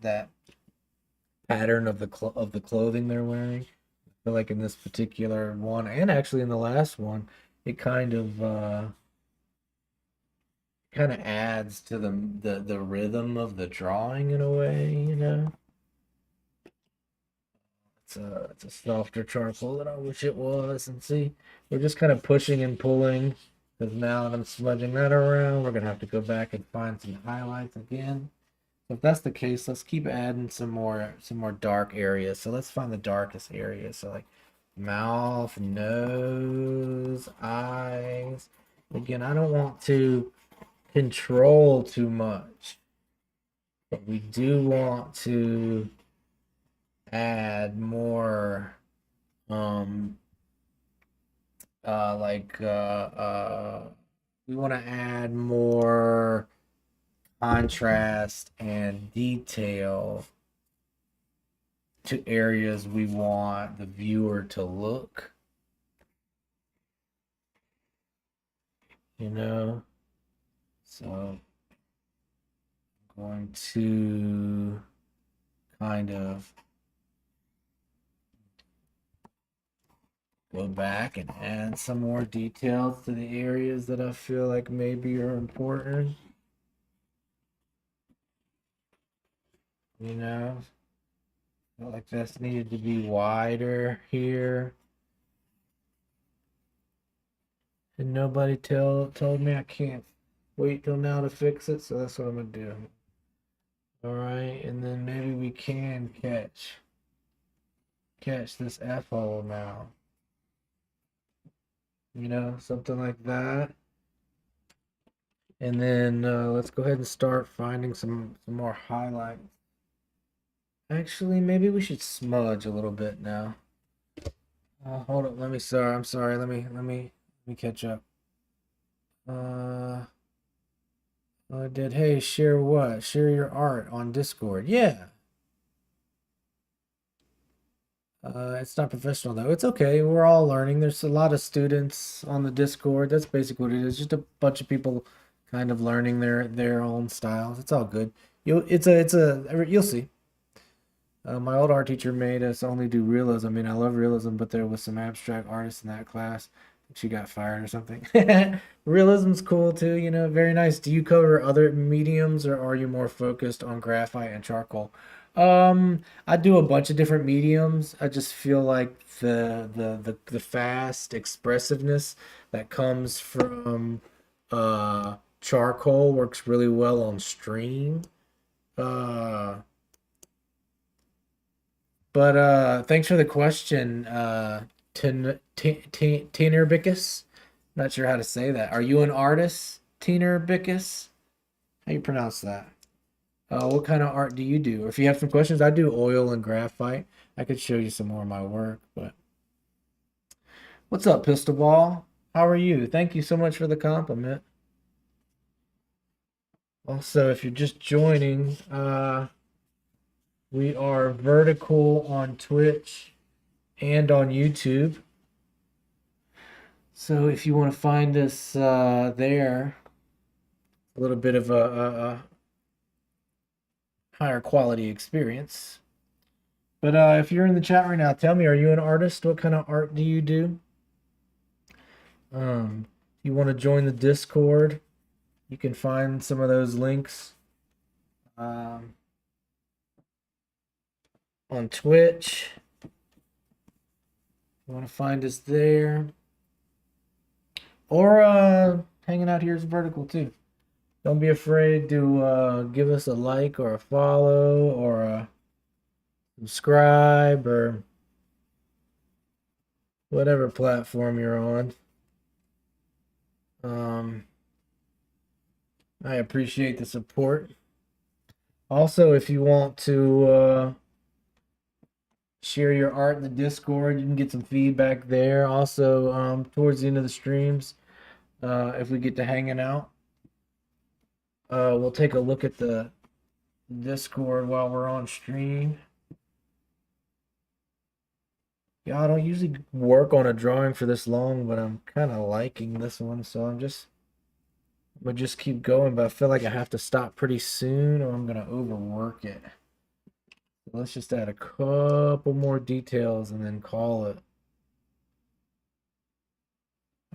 pattern of the clothing they're wearing. I feel like in this particular one, and actually in the last one, it kind of adds to the rhythm of the drawing in a way. It's a softer charcoal than I wish it was. And see, we're just kind of pushing and pulling, because now that I'm smudging that around, we're gonna have to go back and find some highlights again. So if that's the case, let's keep adding some more dark areas. So let's find the darkest area. So like mouth, nose, eyes. Again, I don't want to control too much, but we do want to add more um like we want to add more contrast and detail to areas we want the viewer to look, you know. So I'm going to kind of go back and add some more details to the areas that I feel like maybe are important. You know, I feel like this needed to be wider here. And nobody told me I can't wait till now to fix it, so that's what I'm gonna do. All right, and then maybe we can catch this F hole now. You know, something like that. And then let's go ahead and start finding some more highlights. Actually, maybe we should smudge a little bit now. Hold up. I'm sorry. Let me catch up. I did. Hey, share what? Share your art on Discord. Yeah. It's not professional though. It's okay. We're all learning. There's a lot of students on the Discord. That's basically what it is. Just a bunch of people kind of learning their own styles. It's all good. You'll see. My old art teacher made us only do realism. I mean, I love realism, but there was some abstract artists in that class. She got fired or something. Realism's cool too, you know, very nice. Do you cover other mediums or are you more focused on graphite and charcoal? I do a bunch of different mediums. I just feel like the fast expressiveness that comes from charcoal works really well on stream. Uh but thanks for the question, Tiner Bickus. Not sure how to say that. Are you an artist, Tiner Bickus? How you pronounce that? What kind of art do you do? Or if you have some questions, I do oil and graphite. I could show you some more of my work, but what's up, Pistol Ball? How are you? Thank you so much for the compliment. Also, if you're just joining, we are vertical on Twitch and on YouTube. So if you want to find us there, a little bit of a higher quality experience. But if you're in the chat right now, tell me, are you an artist? What kind of art do you do? You want to join the Discord? You can find some of those links on Twitch. You want to find us there, or hanging out here is vertical too. Don't be afraid to give us a like or a follow or a subscribe or whatever platform you're on. I appreciate the support. Also, if you want to share your art in the Discord, you can get some feedback there. Also, towards the end of the streams, if we get to hanging out, we'll take a look at the Discord while we're on stream. Yeah, I don't usually work on a drawing for this long, but I'm kind of liking this one, so I'm gonna just keep going, but I feel like I have to stop pretty soon or I'm gonna overwork it. So let's just add a couple more details and then call it.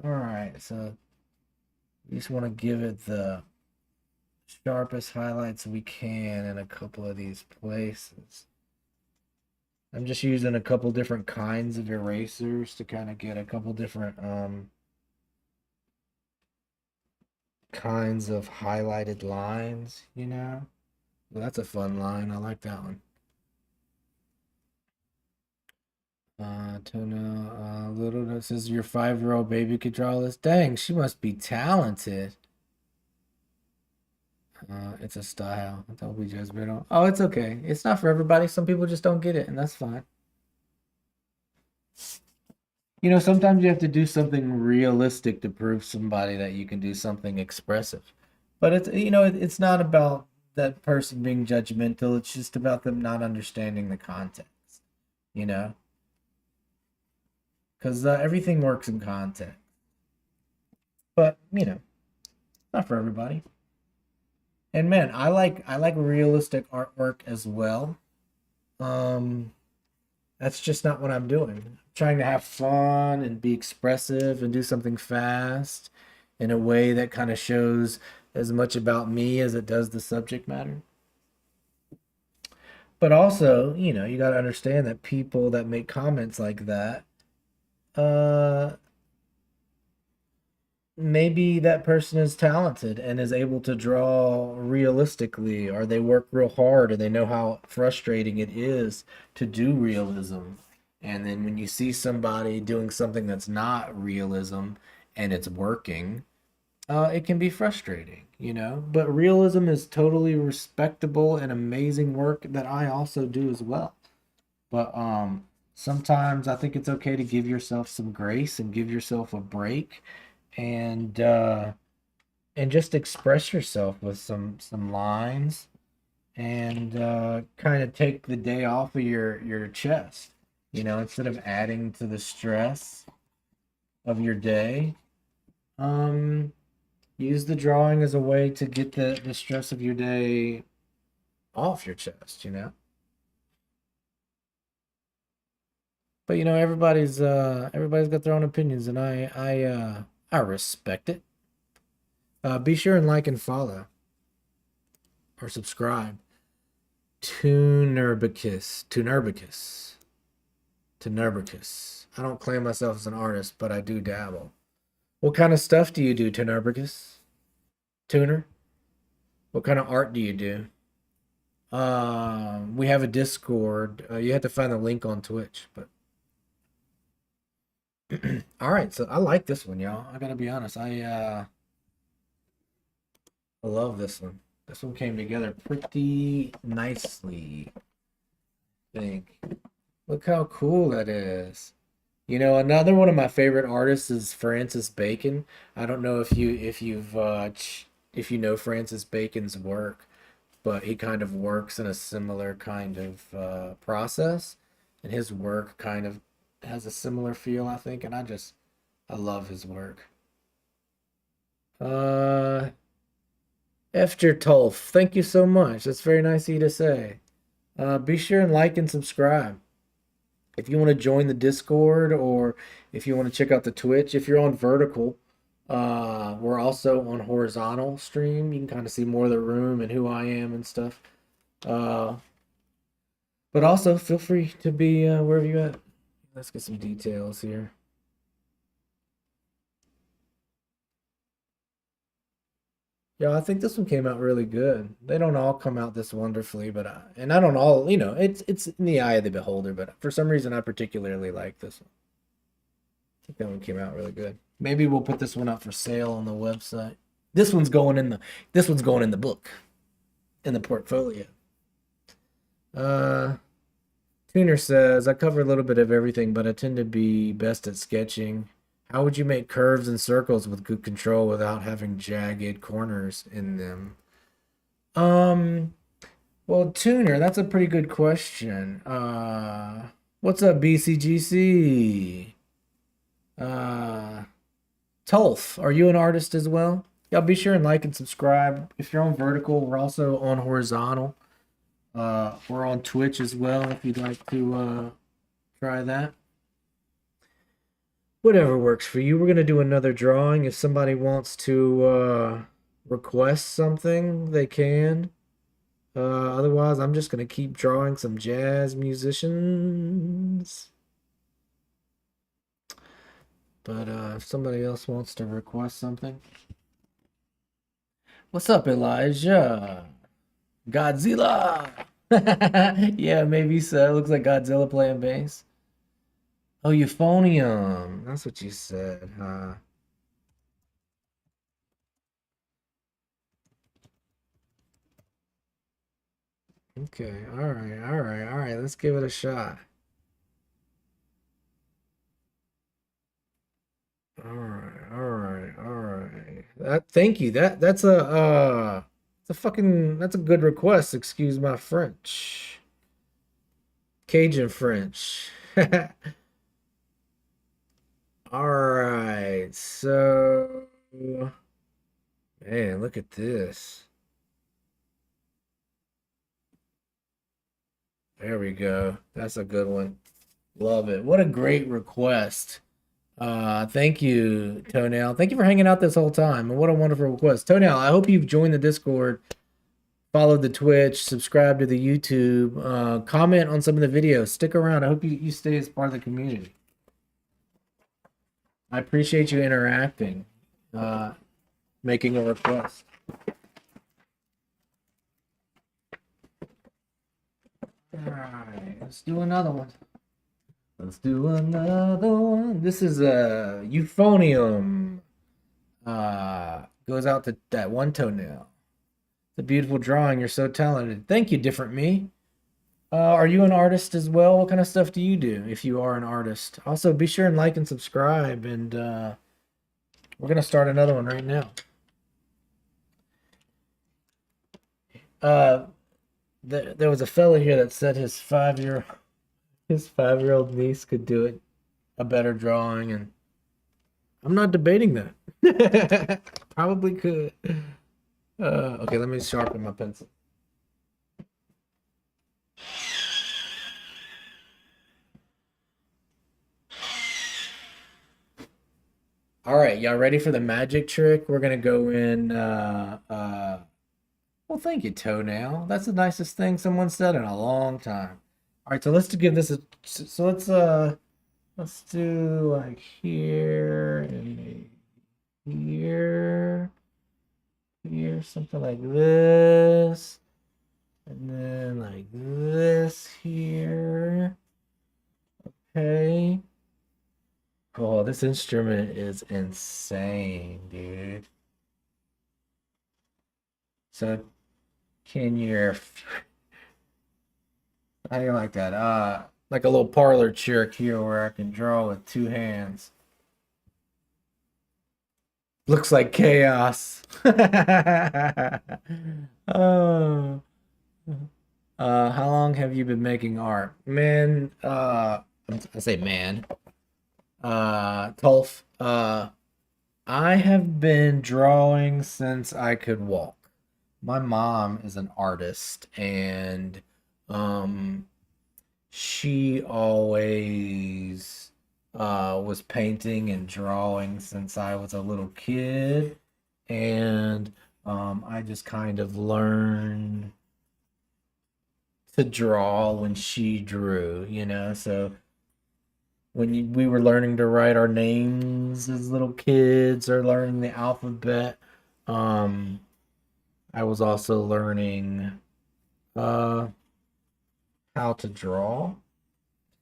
All right, so we just want to give it the sharpest highlights we can in a couple of these places. I'm just using a couple different kinds of erasers to kind of get a couple different kinds of highlighted lines, you know? Well, that's a fun line. I like that one. Toenail. little that says your 5-year-old baby could draw this. Dang, she must be talented. It's a style. Don't be judgmental. Oh, it's okay. It's not for everybody. Some people just don't get it, and that's fine. You know, sometimes you have to do something realistic to prove somebody that you can do something expressive. But it's not about that person being judgmental. It's just about them not understanding the context, you know? Because everything works in context. But, not for everybody. And man, I like realistic artwork as well. Um, that's just not what I'm doing. I'm trying to have fun and be expressive and do something fast in a way that kind of shows as much about me as it does the subject matter. But also, you got to understand that people that make comments like that, uh, maybe that person is talented and is able to draw realistically, or they work real hard and they know how frustrating it is to do realism. And then when you see somebody doing something that's not realism and it's working, it can be frustrating. But realism is totally respectable and amazing work that I also do as well. But sometimes I think it's okay to give yourself some grace and give yourself a break and just express yourself with some lines and kind of take the day off of your chest. Instead of adding to the stress of your day, um, use the drawing as a way to get the stress of your day off your chest. But everybody's got their own opinions, and I respect it. Be sure and like and follow or subscribe to Tunerbicus. I don't claim myself as an artist, but I do dabble. What kind of stuff do you do, Tunerbicus? Tuner? What kind of art do you do? We have a Discord. You have to find the link on Twitch, but all right. So I like this one, y'all. I gotta be honest. I love this one. This one came together pretty nicely, I think. Look how cool that is. Another one of my favorite artists is Francis Bacon. I don't know if you know Francis Bacon's work, but he kind of works in a similar kind of process, and his work kind of has a similar feel, I think, and I love his work. Uh, Efter Tolf, thank you so much. That's very nice of you to say. Be sure and like and subscribe. If you want to join the Discord or if you want to check out the Twitch, if you're on vertical, we're also on horizontal stream. You can kind of see more of the room and who I am and stuff. Uh, but also feel free to be wherever you at. Let's get some details here. Yeah, I think this one came out really good. They don't all come out this wonderfully, but and I don't all, it's in the eye of the beholder, but for some reason I particularly like this one. I think that one came out really good. Maybe we'll put this one up for sale on the website. This one's going in the book, in the portfolio. Uh Tuner says, I cover a little bit of everything, but I tend to be best at sketching. How would you make curves and circles with good control without having jagged corners in them? Um, well, Tuner, that's a pretty good question. What's up, BCGC? Uh, Tolf, are you an artist as well? Y'all be sure and like and subscribe. If you're on vertical, we're also on horizontal. We're on Twitch as well if you'd like to try that. Whatever works for you. We're gonna do another drawing. If somebody wants to request something, they can. Otherwise, I'm just gonna keep drawing some jazz musicians. But if somebody else wants to request something. What's up, Elijah? Godzilla! Yeah, maybe so. Looks like Godzilla playing bass. Oh, euphonium. That's what you said, huh? Okay. All right. All right. All right. Let's give it a shot. All right. All right. All right. Thank you. It's a fucking that's a good request. Excuse my French. Cajun French. All right. So, man, look at this. There we go. That's a good one. Love it. What a great request. Thank you, Toenail. Thank you for hanging out this whole time. And what a wonderful request. Toenail, I hope you've joined the Discord, followed the Twitch, subscribed to the YouTube, comment on some of the videos. Stick around. I hope you stay as part of the community. I appreciate you interacting, making a request. All right, let's do another one. Let's do another one. This is a euphonium. Goes out to that one toenail. It's a beautiful drawing. You're so talented. Thank you, different me. Are you an artist as well? What kind of stuff do you do if you are an artist? Also, be sure and like and subscribe. And we're gonna start another one right now. Uh, there was a fella here that said his 5-year-old niece could do it a better drawing, and I'm not debating that. Probably could. Okay, let me sharpen my pencil. All right, y'all ready for the magic trick? We're gonna go in. Well, thank you, Toenail. That's the nicest thing someone said in a long time. All right, so let's give this a. So let's do like here and here, here, something like this, and then like this here. Okay. Oh, this instrument is insane, dude. So can you how do you like that? Like a little parlor trick here where I can draw with two hands. Looks like chaos. Oh. How long have you been making art? Man, I say man. Tolf, I have been drawing since I could walk. My mom is an artist, and um she always was painting and drawing since I was a little kid, and I just kind of learned to draw when she drew, so we were learning to write our names as little kids or learning the alphabet, um I was also learning uh how to draw,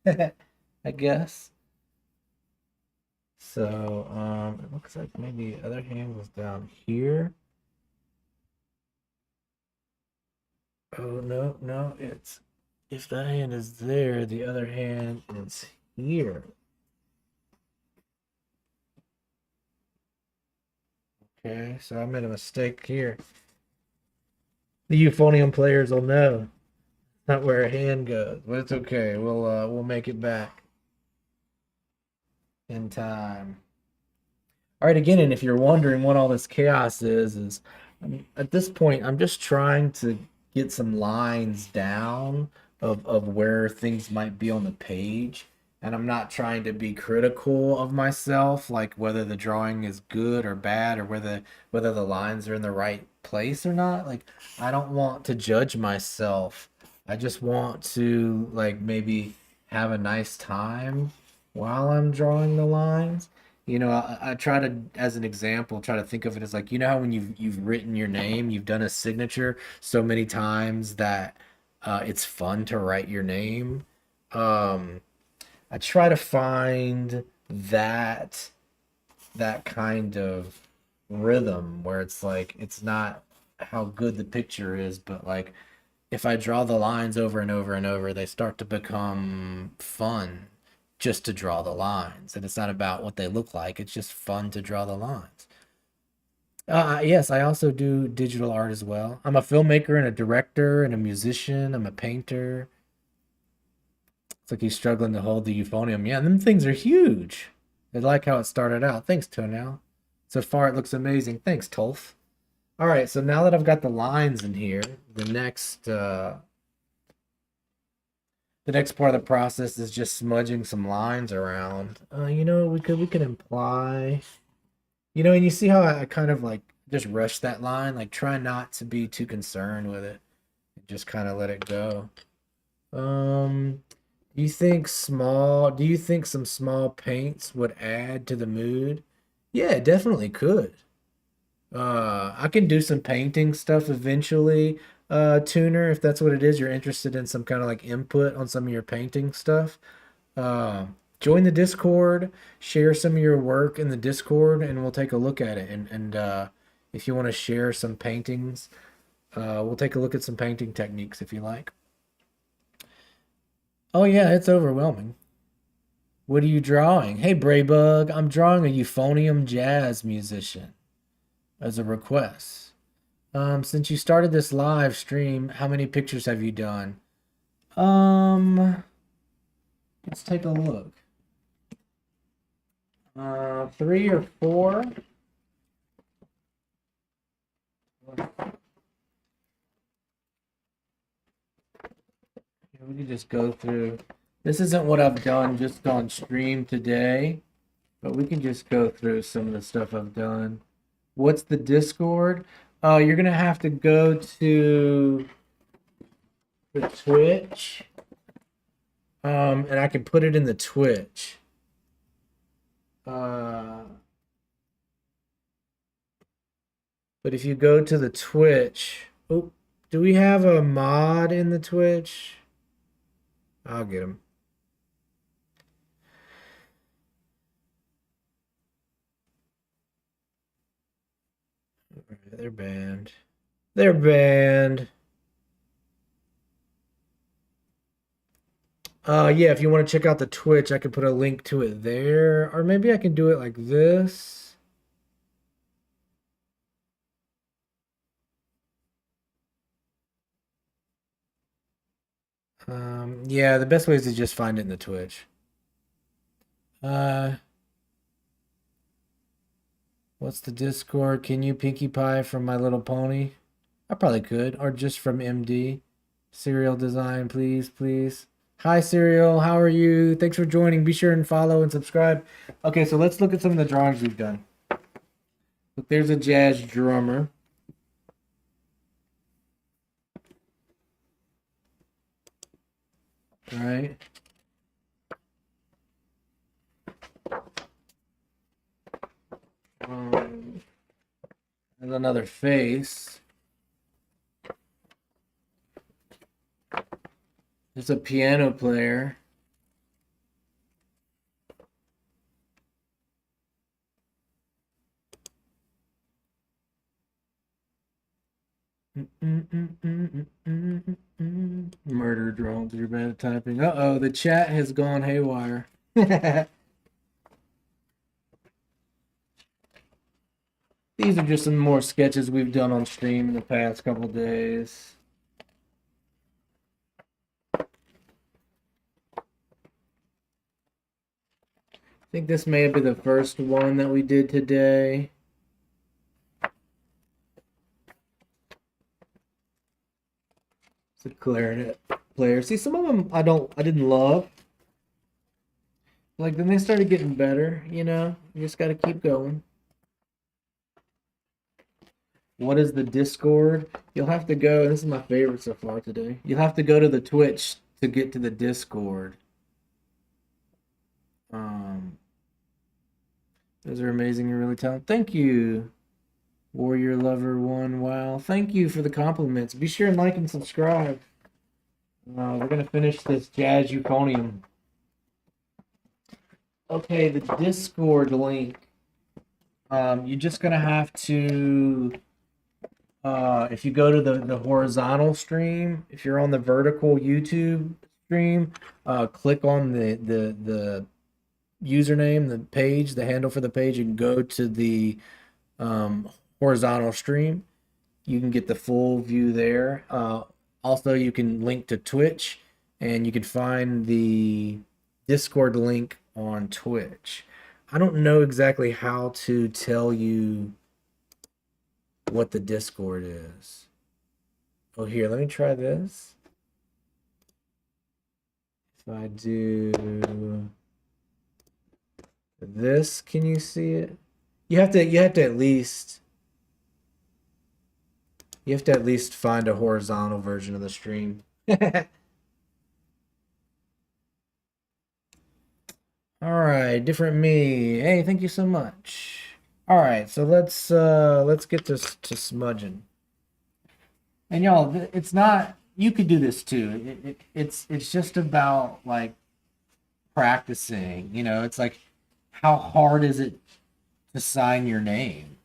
I guess. So, it looks like maybe the other hand was down here. Oh, no, no, it's if that hand is there, the other hand is here. Okay, so I made a mistake here. The euphonium players will know not where a hand goes, but it's okay. We'll make it back in time. All right, again, and if you're wondering what all this chaos is at this point I'm just trying to get some lines down of where things might be on the page, and I'm not trying to be critical of myself, like whether the drawing is good or bad or whether the lines are in the right place or not. Like I don't want to judge myself. I just want to like maybe have a nice time while I'm drawing the lines. I try to, as an example, try to think of it as like, how when you've written your name, you've done a signature so many times that it's fun to write your name. Um, I try to find that kind of rhythm where it's like it's not how good the picture is, but like if I draw the lines over and over and over, they start to become fun just to draw the lines. And it's not about what they look like, it's just fun to draw the lines. Yes, I also do digital art as well. I'm a filmmaker and a director and a musician. I'm a painter. It's like he's struggling to hold the euphonium. Yeah, them things are huge. I like how it started out. Thanks, Toenail. So far, it looks amazing. Thanks, Tolf. All right, so now that I've got the lines in here, the next part of the process is just smudging some lines around. You know, we could imply. You know, and you see how I kind of like just rush that line, like try not to be too concerned with it. Just kind of let it go. Um, do you think some small paints would add to the mood? Yeah, it definitely could. I can do some painting stuff eventually, Tuner, if that's what it is. You're interested in some kind of like input on some of your painting stuff. Join the Discord, share some of your work in the Discord, and we'll take a look at it. And if you want to share some paintings, we'll take a look at some painting techniques if you like. Oh yeah, it's overwhelming. What are you drawing? Hey Braybug, I'm drawing a euphonium jazz musician as a request. Since you started this live stream, how many pictures have you done? Um, let's take a look. 3 or 4. We can just go through. This isn't what I've done just on stream today, but we can just go through some of the stuff I've done. What's the Discord? You're gonna have to go to the Twitch. And I can put it in the Twitch. But if you go to the Twitch, oh, do we have a mod in the Twitch? I'll get him. They're banned. They're banned. Yeah, if you want to check out the Twitch, I can put a link to it there. Or maybe I can do it like this. Yeah, the best way is to just find it in the Twitch. What's the Discord? Can you Pinkie Pie from My Little Pony? I probably could. Or just from MD. Serial Design, please, please. Hi, Serial. How are you? Thanks for joining. Be sure and follow and subscribe. Okay, so let's look at some of the drawings we've done. Look, there's a jazz drummer. All right. And another face. There's a piano player. Murder drones, you're bad at typing. Uh-oh, the chat has gone haywire. These are just some more sketches we've done on stream in the past couple days. I think this may have been the first one that we did today. It's a clarinet player. See, some of them I didn't love. Like then they started getting better, you know? You just gotta keep going. What is the Discord? You'll have to go. This is my favorite so far today. You'll have to go to the Twitch to get to the Discord. Those are amazing. You're really talented. Thank you, Warrior Lover One. Wow. Thank you for the compliments. Be sure and like and subscribe. We're gonna finish this jazz euphonium. Okay, the Discord link. You're just gonna have to if you go to the horizontal stream, if you're on the vertical YouTube stream, click on the username, the page, the handle for the page, and go to the horizontal stream. You can get the full view there. Also, you can link to Twitch, and you can find the Discord link on Twitch. I don't know exactly how to tell you what the Discord is. Oh, here, let me try this. If I do this, can you see it? You have to at least find a horizontal version of the stream. All right, different me. Hey, thank you so much. All right, so let's get to smudging. And y'all, it's not you could do this too. It's just about like practicing, it's like how hard is it to sign your name?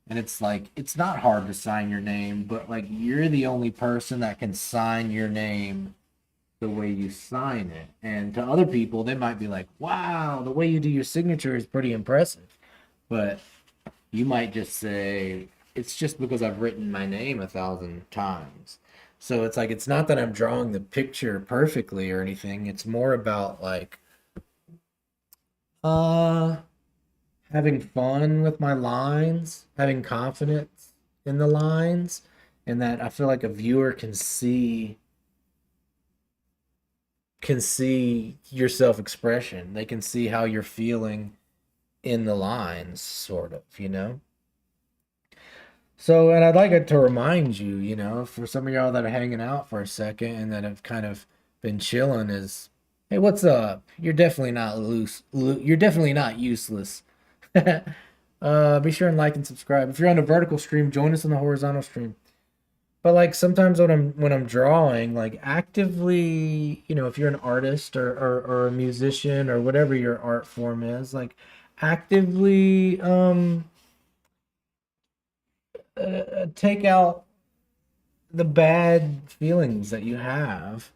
And it's like it's not hard to sign your name, but like you're the only person that can sign your name the way you sign it. And to other people, they might be like, wow, the way you do your signature is pretty impressive. But you might just say, it's just because I've written my name 1,000 times. So it's like, it's not that I'm drawing the picture perfectly or anything. It's more about like, uh, having fun with my lines, having confidence in the lines, and that I feel like a viewer can see your self-expression. They can see how you're feeling in the lines, sort of. So, and I'd like it to remind you, for some of y'all that are hanging out for a second and that have kind of been chilling, is, hey, what's up? You're definitely not you're definitely not useless. Be sure and like and subscribe. If you're on the vertical stream, join us on the horizontal stream. But like sometimes when I'm drawing, like actively, if you're an artist or a musician or whatever your art form is, like actively take out the bad feelings that you have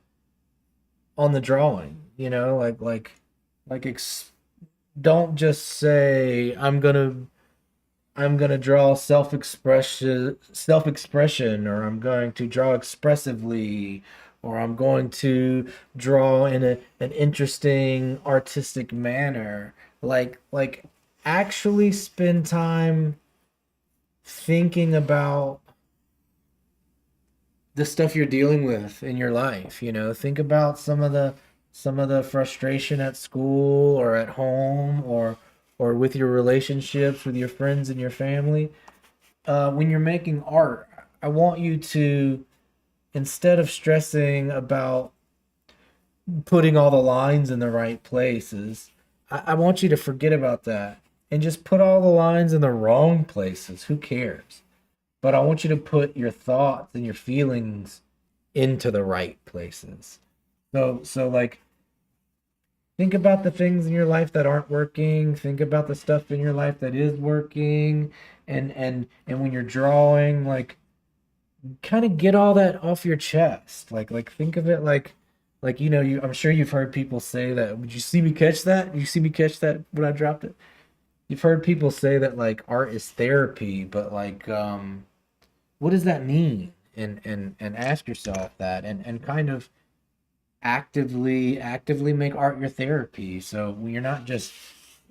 on the drawing, like don't just say I'm gonna draw self expression, or I'm going to draw expressively, or I'm going to draw in an interesting artistic manner. Like actually spend time thinking about the stuff you're dealing with in your life. Think about some of the frustration at school or at home or with your relationships with your friends and your family. When you're making art, I want you to, instead of stressing about putting all the lines in the right places, I want you to forget about that and just put all the lines in the wrong places. Who cares? But I want you to put your thoughts and your feelings into the right places. So like think about the things in your life that aren't working, think about the stuff in your life that is working, and when you're drawing, like kind of get all that off your chest. Like think of it like I'm sure you've heard people say that. Would you see me catch that? Did you see me catch that when I dropped it? You've heard people say that like art is therapy, but like what does that mean? And ask yourself that, and kind of actively make art your therapy. So when you're not just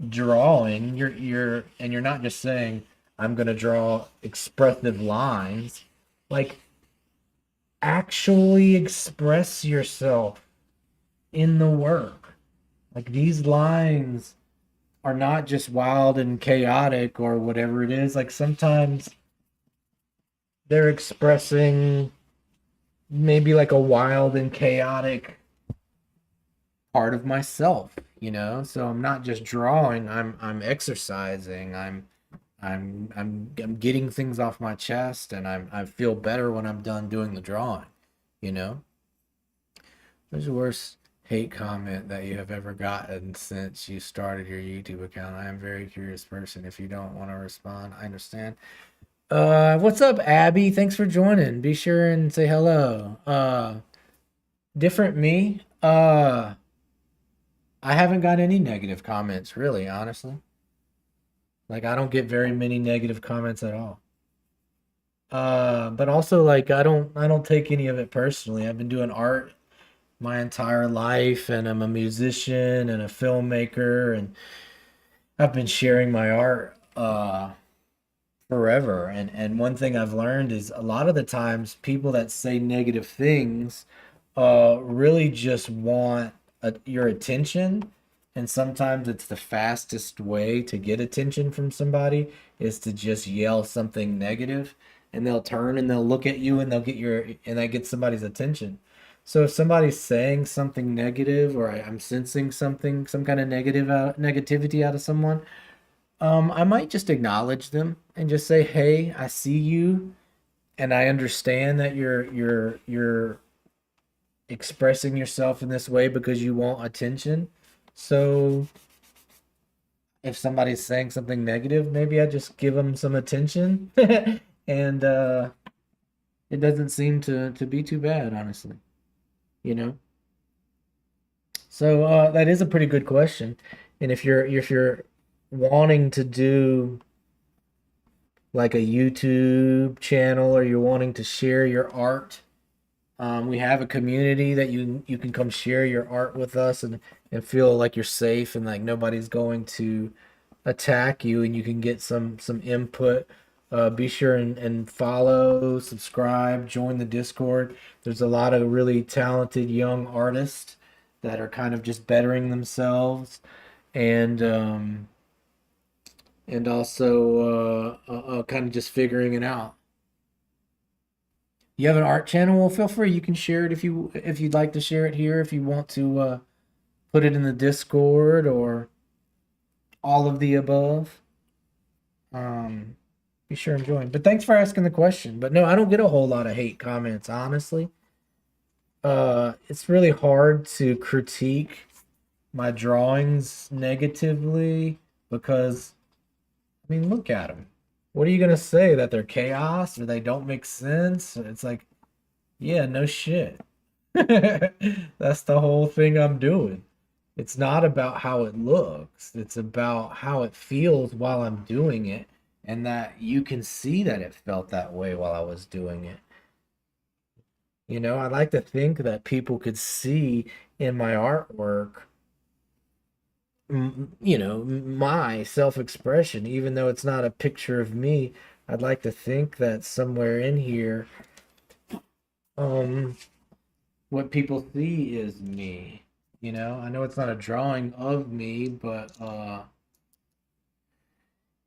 drawing, you're not just saying I'm going to draw expressive lines. Like actually express yourself in the work. Like these lines are not just wild and chaotic or whatever it is. Like sometimes they're expressing maybe like a wild and chaotic part of myself. So I'm not just drawing, I'm exercising, I'm getting things off my chest, and I feel better when I'm done doing the drawing you know there's worse. hate comment that you have ever gotten since you started your YouTube account. I am a very curious person. If you don't want to respond, I understand. What's up, Abby? Thanks for joining. Be sure and say hello. Different me. I haven't got any negative comments, really, honestly. Like, I don't get very many negative comments at all. But also, like, I don't take any of it personally. I've been doing art my entire life, and I'm a musician and a filmmaker, and I've been sharing my art forever. And one thing I've learned is a lot of the times people that say negative things really just want your attention. And sometimes it's the fastest way to get attention from somebody is to just yell something negative, and they'll turn and they'll look at you and that gets somebody's attention. So if somebody's saying something negative, or I'm sensing something, some kind of negativity out of someone, I might just acknowledge them and just say, "Hey, I see you, and I understand that you're expressing yourself in this way because you want attention." So if somebody's saying something negative, maybe I just give them some attention, and it doesn't seem to be too bad, honestly. You know. So that is a pretty good question, and if you're wanting to do like a YouTube channel, or you're wanting to share your art, we have a community that you can come share your art with us, and feel like you're safe and like nobody's going to attack you, and you can get some input. Be sure and follow, subscribe, join the Discord. There's a lot of really talented young artists that are kind of just bettering themselves, and also kind of just figuring it out. You have an art channel? Well, feel free. You can share it if you'd like to share it here. If you want to put it in the Discord, or all of the above. Um, be sure and join. But thanks for asking the question. But no, I don't get a whole lot of hate comments, honestly. It's really hard to critique my drawings negatively because, I mean, look at them. What are you gonna say? That they're chaos or they don't make sense? It's like, yeah, no shit. That's the whole thing I'm doing. It's not about how it looks, it's about how it feels while I'm doing it, and that you can see that it felt that way while I was doing it. I like to think that people could see in my artwork, my self-expression, even though it's not a picture of me. I'd like to think that somewhere in here, um, what people see is me. I know it's not a drawing of me, but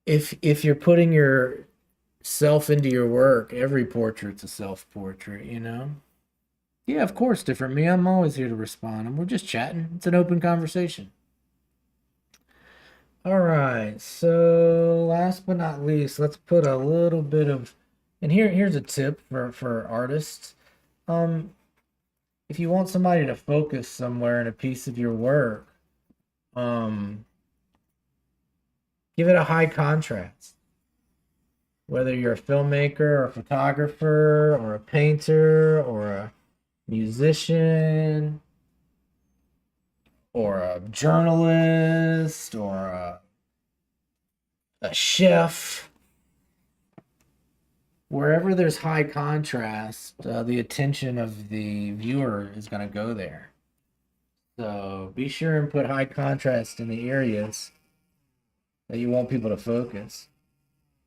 if you're putting yourself into your work, every portrait's a self-portrait. Yeah, of course, different me. I'm always here to respond, and we're just chatting. It's an open conversation. All right, so last but not least, let's put a little bit of, and here's a tip for artists. Um, if you want somebody to focus somewhere in a piece of your work, um, give it a high contrast. Whether you're a filmmaker or a photographer or a painter or a musician or a journalist or a chef, wherever there's high contrast, the attention of the viewer is going to go there. So be sure and put high contrast in the areas that you want people to focus.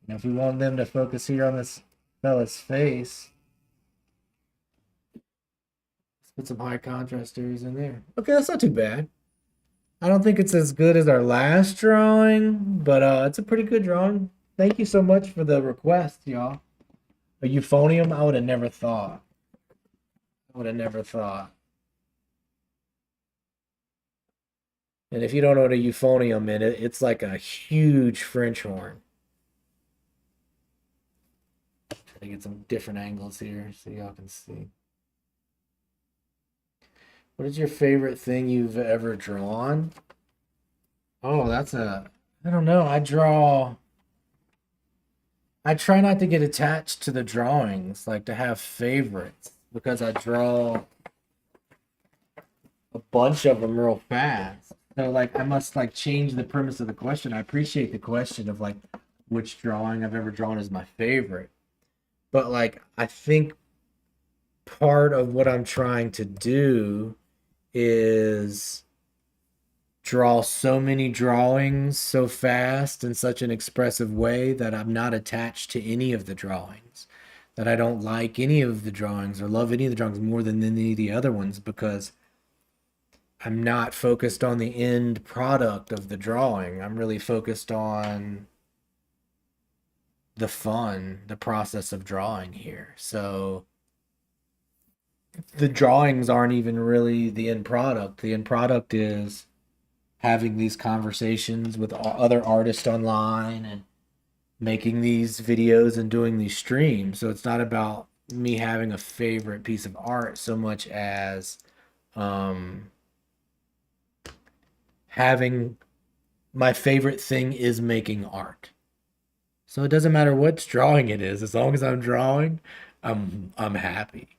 If you want them to focus here on this fella's face, let's put some high contrast areas in there. Okay, that's not too bad. I don't think it's as good as our last drawing, but it's a pretty good drawing. Thank you so much for the request, y'all. A euphonium? I would have never thought. I would have never thought. And if you don't know what a euphonium is, it's like a huge French horn. Try to get some different angles here so y'all can see. What is your favorite thing you've ever drawn? Oh, I don't know. I try not to get attached to the drawings, like to have favorites, because I draw a bunch of them real fast. So like I must like change the premise of the question. I appreciate the question of like which drawing I've ever drawn is my favorite. But like I think part of what I'm trying to do is draw so many drawings so fast in such an expressive way that I'm not attached to any of the drawings. That I don't like any of the drawings or love any of the drawings more than any of the other ones because I'm not focused on the end product of the drawing. I'm really focused on the fun, the process of drawing here. So the drawings aren't even really the end product. The end product is having these conversations with other artists online and making these videos and doing these streams. So it's not about me having a favorite piece of art so much as um, having my favorite thing is making art. So it doesn't matter which drawing it is, as long as I'm drawing, I'm happy,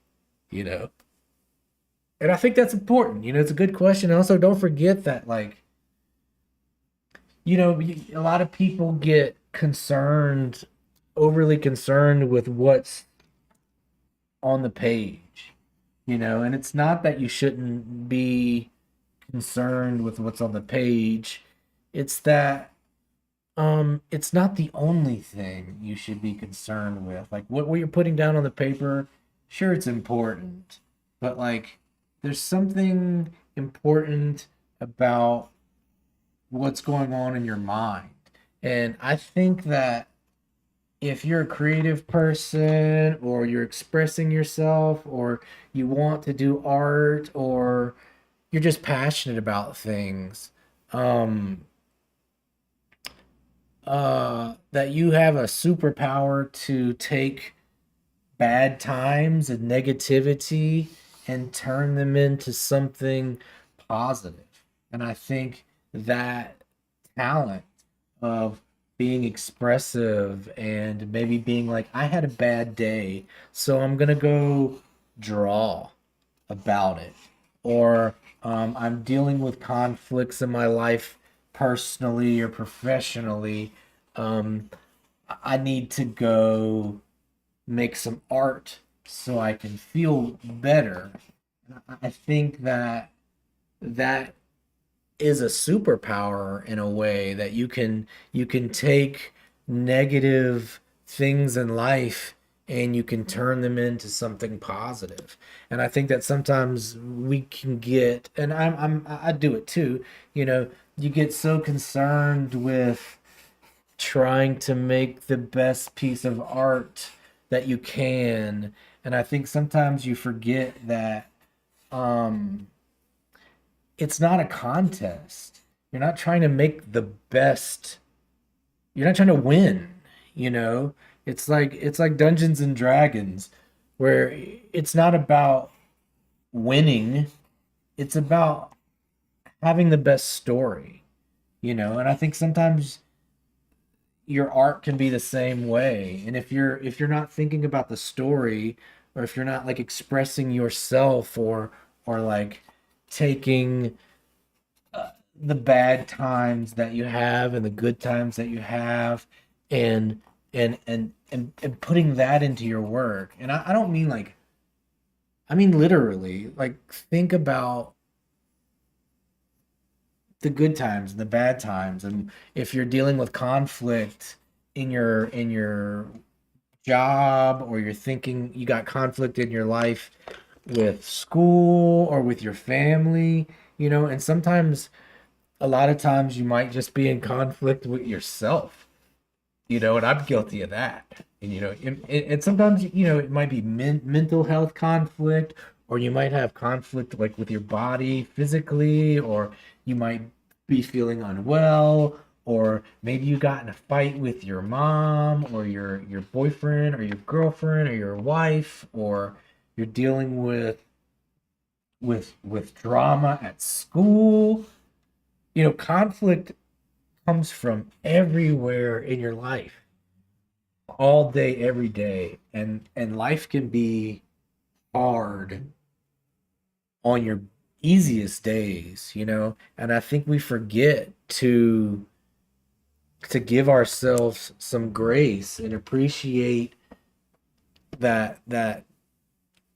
you know. And I think that's important. It's a good question. Also, don't forget that like, a lot of people get concerned, overly concerned with what's on the page, and it's not that you shouldn't be concerned with what's on the page. It's that it's not the only thing you should be concerned with. Like what you're putting down on the paper, sure it's important, but like there's something important about what's going on in your mind. And I think that if you're a creative person or you're expressing yourself or you want to do art or you're just passionate about things, um, that you have a superpower to take bad times and negativity and turn them into something positive. And I think that talent of being expressive and maybe being like, I had a bad day, so I'm gonna go draw about it. Or I'm dealing with conflicts in my life personally or professionally. Um, I need to go make some art so I can feel better. I think that that is a superpower in a way that you can take negative things in life and you can turn them into something positive. And I think that sometimes we can get, and I do it too, you get so concerned with trying to make the best piece of art that you can. And I think sometimes you forget that um it's not a contest. You're not trying to make the best. You're not trying to win, you know? It's like Dungeons and Dragons where it's not about winning. It's about having the best story, And I think sometimes your art can be the same way. And if you're not thinking about the story or if you're not like expressing yourself or like taking the bad times that you have and the good times that you have and and putting that into your work. And I don't mean like I mean literally, like think about the good times and the bad times. And if you're dealing with conflict in your job or you're thinking you got conflict in your life with school or with your family, and sometimes a lot of times you might just be in conflict with yourself, and I'm guilty of that. And and sometimes it might be mental health conflict, or you might have conflict like with your body physically, or you might be feeling unwell, or maybe you got in a fight with your mom or your boyfriend or your girlfriend or your wife, or you're dealing with with drama at school. You know, conflict comes from everywhere in your life, all day, every day, and life can be hard on your easiest days, you know. And I think we forget to give ourselves some grace and appreciate that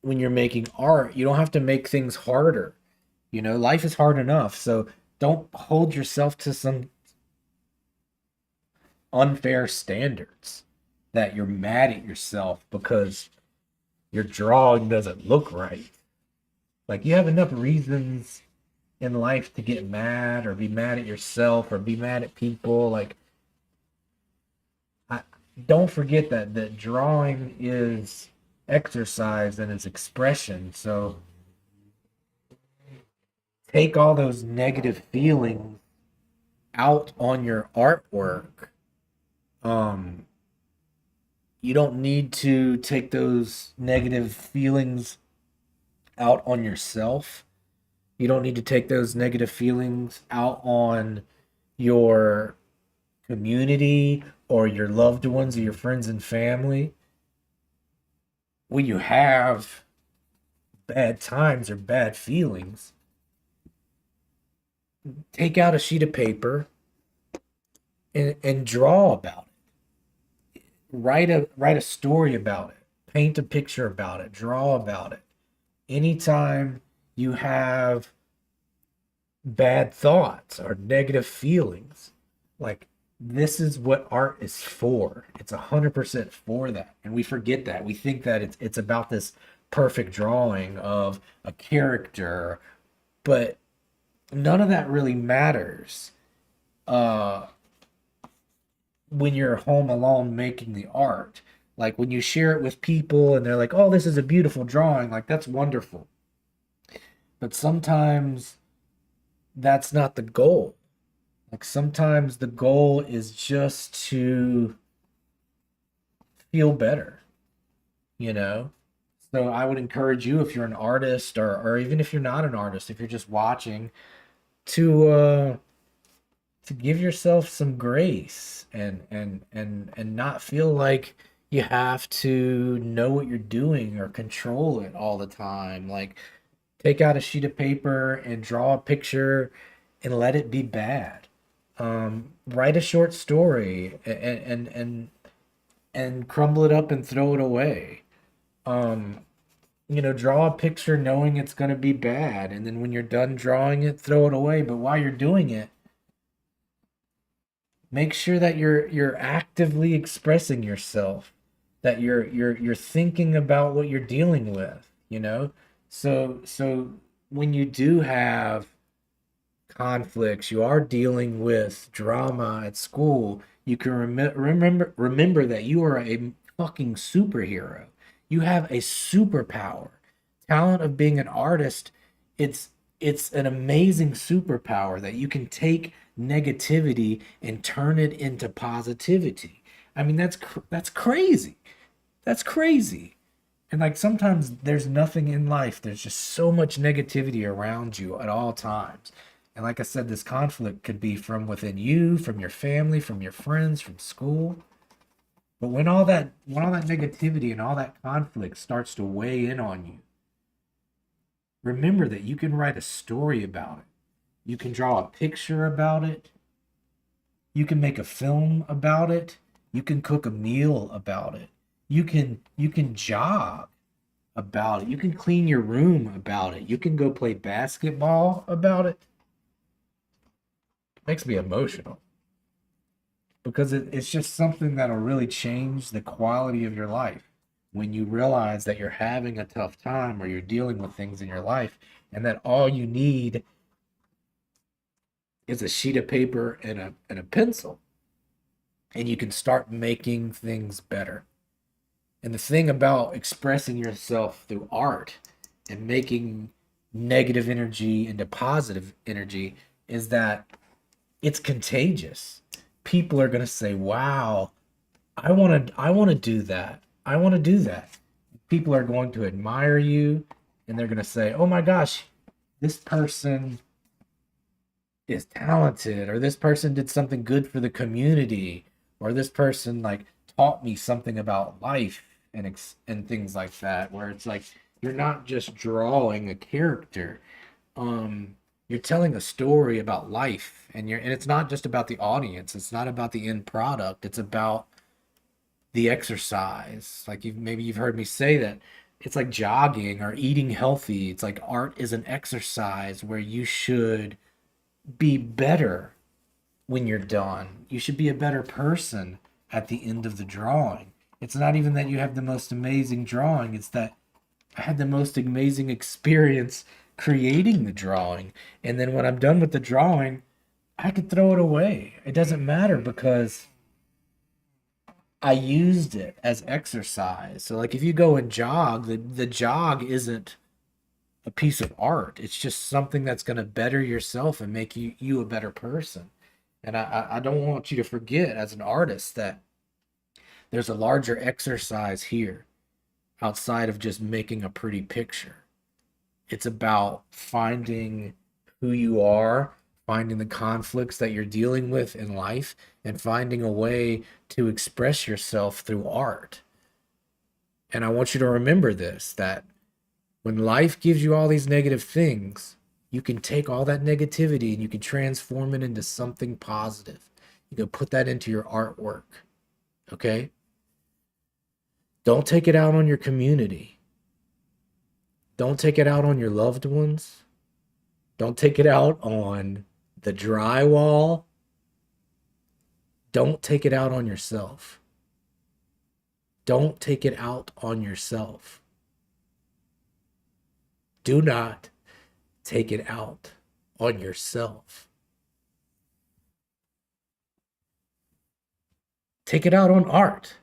when you're making art, you don't have to make things harder. You know, life is hard enough, so don't hold yourself to some unfair standards that you're mad at yourself because your drawing doesn't look right. Like you have enough reasons in life to get mad or be mad at yourself or be mad at people. Like I don't forget that drawing is exercise and is expression. So take all those negative feelings out on your artwork. Um, you don't need to take those negative feelings out on yourself. You don't need to take those negative feelings out on your community or your loved ones or your friends and family. When you have bad times or bad feelings, take out a sheet of paper and draw about it. Write a story about it. Paint a picture about it. Draw about it. Anytime you have bad thoughts or negative feelings, like this is what art is for. It's 100% for that. And we forget that. We think that it's about this perfect drawing of a character, but none of that really matters uh when you're home alone making the art. Like when you share it with people and they're like, "Oh, this is a beautiful drawing." Like that's wonderful. But sometimes that's not the goal. Like sometimes the goal is just to feel better, you know? So I would encourage you, if you're an artist or even if you're not an artist, if you're just watching, to give yourself some grace and not feel like you have to know what you're doing or control it all the time. Like take out a sheet of paper and draw a picture and let it be bad. Write a short story and crumble it up and throw it away. Um, you know, draw a picture knowing it's going to be bad, and then when you're done drawing it, throw it away. But while you're doing it, make sure that you're actively expressing yourself, that you're thinking about what you're dealing with, you know? So when you do have conflicts, you are dealing with drama at school, you can remember that you are a fucking superhero. You have a superpower. Talent of being an artist, it's it's an amazing superpower that you can take negativity and turn it into positivity. I mean, that's crazy. That's crazy. And like sometimes there's nothing in life. There's just so much negativity around you at all times. And like I said, this conflict could be from within you, from your family, from your friends, from school. But when all that negativity and all that conflict starts to weigh in on you, remember that you can write a story about it. You can draw a picture about it. You can make a film about it. You can cook a meal about it. You can jog about it. You can clean your room about it. You can go play basketball about it. Makes me emotional because it's just something that'll really change the quality of your life when you realize that you're having a tough time or you're dealing with things in your life and that all you need is a sheet of paper and a pencil and you can start making things better. And the thing about expressing yourself through art and making negative energy into positive energy is that it's contagious. People are going to say, "Wow, I want to do that. I want to do that." People are going to admire you and they're going to say, "Oh my gosh, this person is talented, or this person did something good for the community, or this person like taught me something about life and things like that, where it's like you're not just drawing a character, you're telling a story about life, and it's not just about the audience, it's not about the end product, it's about the exercise. Like maybe you've heard me say that it's like jogging or eating healthy. It's like art is an exercise where you should be better when you're done. You should be a better person at the end of the drawing. It's not even that you have the most amazing drawing, it's that I had the most amazing experience creating the drawing. And then when I'm done with the drawing, I could throw it away. It doesn't matter because I used it as exercise. So like if you go and jog, the jog isn't a piece of art. It's just something that's going to better yourself and make you a better person. And I don't want you to forget as an artist that there's a larger exercise here outside of just making a pretty picture. It's about finding who you are, finding the conflicts that you're dealing with in life, and finding a way to express yourself through art. And I want you to remember this, that when life gives you all these negative things, you can take all that negativity and you can transform it into something positive. You can put that into your artwork. Okay? Don't take it out on your community. Don't take it out on your loved ones. Don't take it out on the drywall. Don't take it out on yourself. Don't take it out on yourself. Do not take it out on yourself. Take it out on art.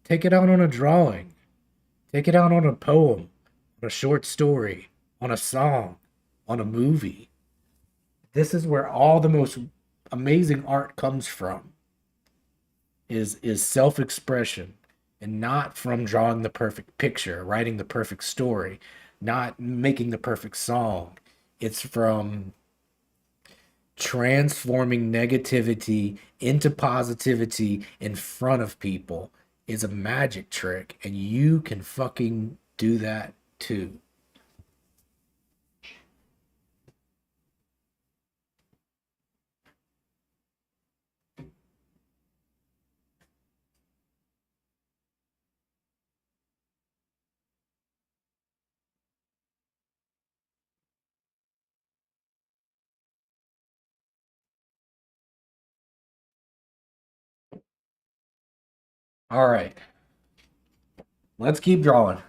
Take it out on a drawing. Take it out on a poem, on a short story, on a song, on a movie. This is where all the most amazing art comes from, is self-expression, and not from drawing the perfect picture, writing the perfect story, not making the perfect song. It's from transforming negativity into positivity in front of people. Is a magic trick, and you can fucking do that too. All right, let's keep drawing.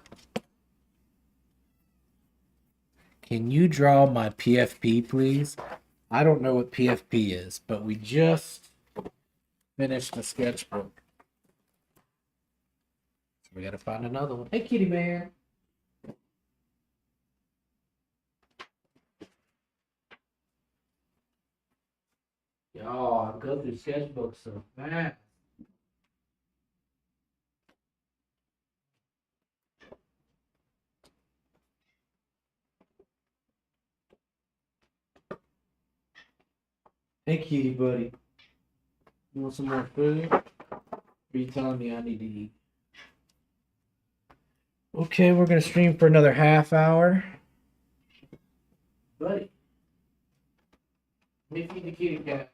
Can you draw my PFP, please? I don't know what PFP is, but we just finished the sketchbook. So we gotta find another one. Hey, kitty man. Y'all, I go through sketchbooks so fast. Hey, kitty buddy. You want some more food? Or are you telling me I need to eat? Okay, we're gonna stream for another half hour. Buddy, let me feed the kitty cat.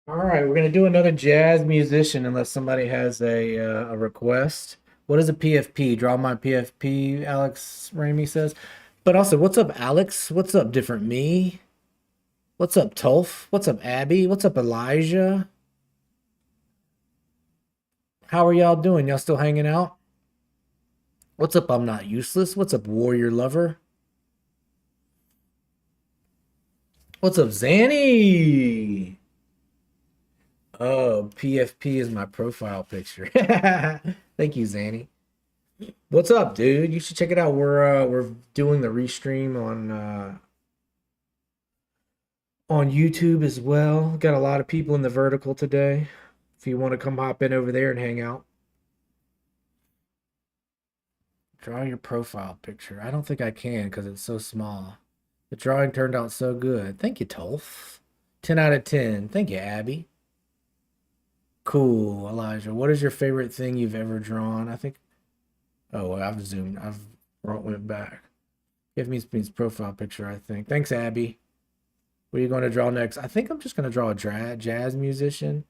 All right, we're gonna do another jazz musician unless somebody has a request. What is a PFP? Draw my PFP, Alex Ramey says. But also, what's up, Alex? What's up, different me? What's up, Tolf? What's up, Abby? What's up, Elijah? How are y'all doing? Y'all still hanging out? What's up, I'm not useless? What's up, warrior lover? What's up, Zanny? Oh, PFP is my profile picture. Thank you, Zanny. What's up, dude? You should check it out. We're doing the restream on YouTube as well. Got a lot of people in the vertical today. If you want to come hop in over there and hang out, draw your profile picture. I don't think I can because it's so small. The drawing turned out so good. Thank you, Tolf. 10 out of 10. Thank you, Abby. Cool, Elijah. What is your favorite thing you've ever drawn? I think. Oh, well, I've zoomed. I've went back. Give me Speed's profile picture, I think. Thanks, Abby. What are you going to draw next? I think I'm just going to draw a jazz musician.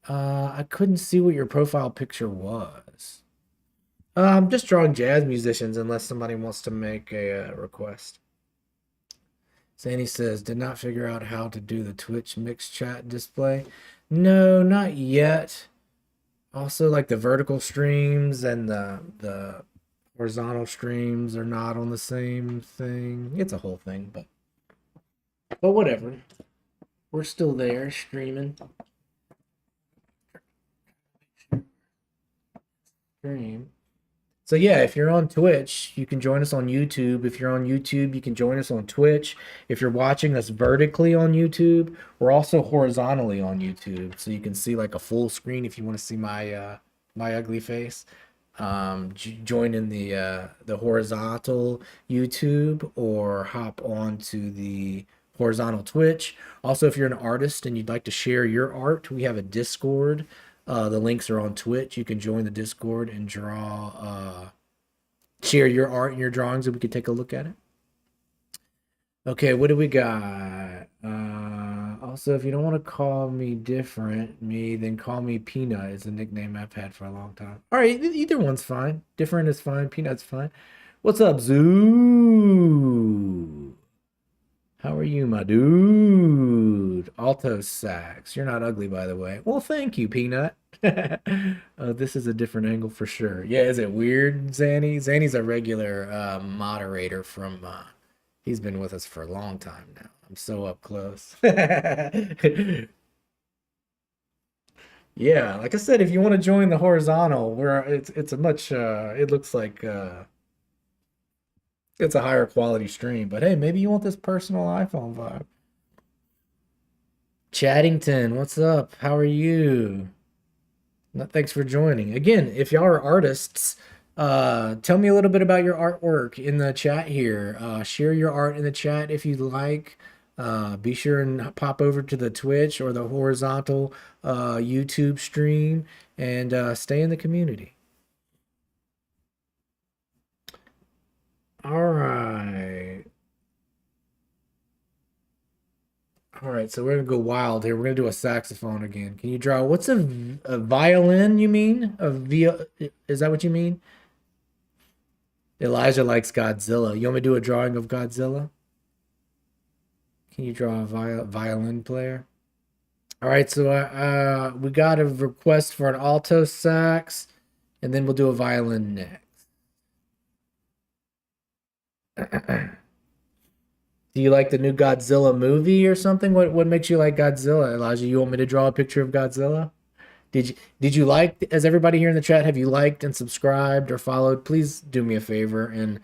I couldn't see what your profile picture was. I'm just drawing jazz musicians unless somebody wants to make a request. Sandy says, did not figure out how to do the Twitch mix chat display. No, not yet. Also, like the vertical streams and the horizontal streams are not on the same thing. It's a whole thing, but whatever. We're still there streaming. Stream. So yeah, if you're on Twitch, you can join us on YouTube. If you're on YouTube, you can join us on Twitch. If you're watching us vertically on YouTube, we're also horizontally on YouTube. So you can see like a full screen if you want to see my ugly face. Join in the horizontal YouTube or hop onto the horizontal Twitch. Also, if you're an artist and you'd like to share your art, we have a Discord. The links are on Twitch. You can join the Discord and share your art and your drawings, and we can take a look at it. Okay, what do we got? Also, if you don't want to call me then call me Peanut. It's a nickname I've had for a long time. All right, either one's fine. Different is fine. Peanut's fine. What's up, Zoo? How are you, my dude? Alto sax. You're not ugly, by the way. Well, thank you, Peanut. This is a different angle for sure. Yeah, is it weird, Zanny? Zanny's a regular moderator from he's been with us for a long time now. I'm so up close. Yeah, like I said, if you want to join the horizontal, where it's a much it looks like it's a higher quality stream, but hey, maybe you want this personal iPhone vibe. Chattington, what's up? How are you? Thanks for joining. Again, if y'all are artists, tell me a little bit about your artwork in the chat here. Share your art in the chat if you'd like. Be sure and pop over to the Twitch or the horizontal YouTube stream and stay in the community. All right. All right, so we're gonna go wild here. We're gonna do a saxophone again. Can you draw? What's a violin? You mean a via? Is that what you mean? Elijah likes Godzilla. You want me to do a drawing of Godzilla? Can you draw a violin player? All right, so we got a request for an alto sax, and then we'll do a violin next. Do you like the new Godzilla movie or something? What makes you like Godzilla, Elijah? You want me to draw a picture of Godzilla? Did you like, as everybody here in the chat, have you liked and subscribed or followed? Please do me a favor and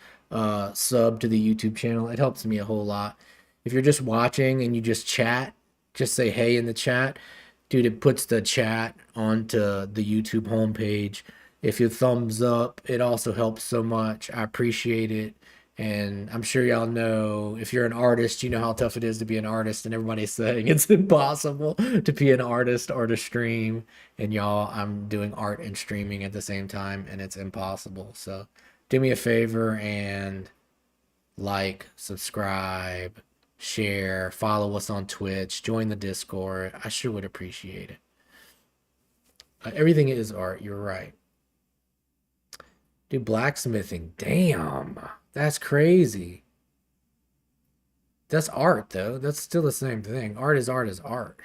sub to the YouTube channel. It helps me a whole lot. If you're just watching and you just chat, just say hey in the chat. Dude, it puts the chat onto the YouTube homepage. If you thumbs up, it also helps so much. I appreciate it. And I'm sure y'all know if you're an artist, you know how tough it is to be an artist, and everybody's saying it's impossible to be an artist or to stream. And y'all, I'm doing art and streaming at the same time, and it's impossible. So do me a favor and like, subscribe, share, follow us on Twitch, join the Discord. I sure would appreciate it. Everything is art, you're right. Do blacksmithing. Damn. That's crazy. That's art, though. That's still the same thing. Art is art is art.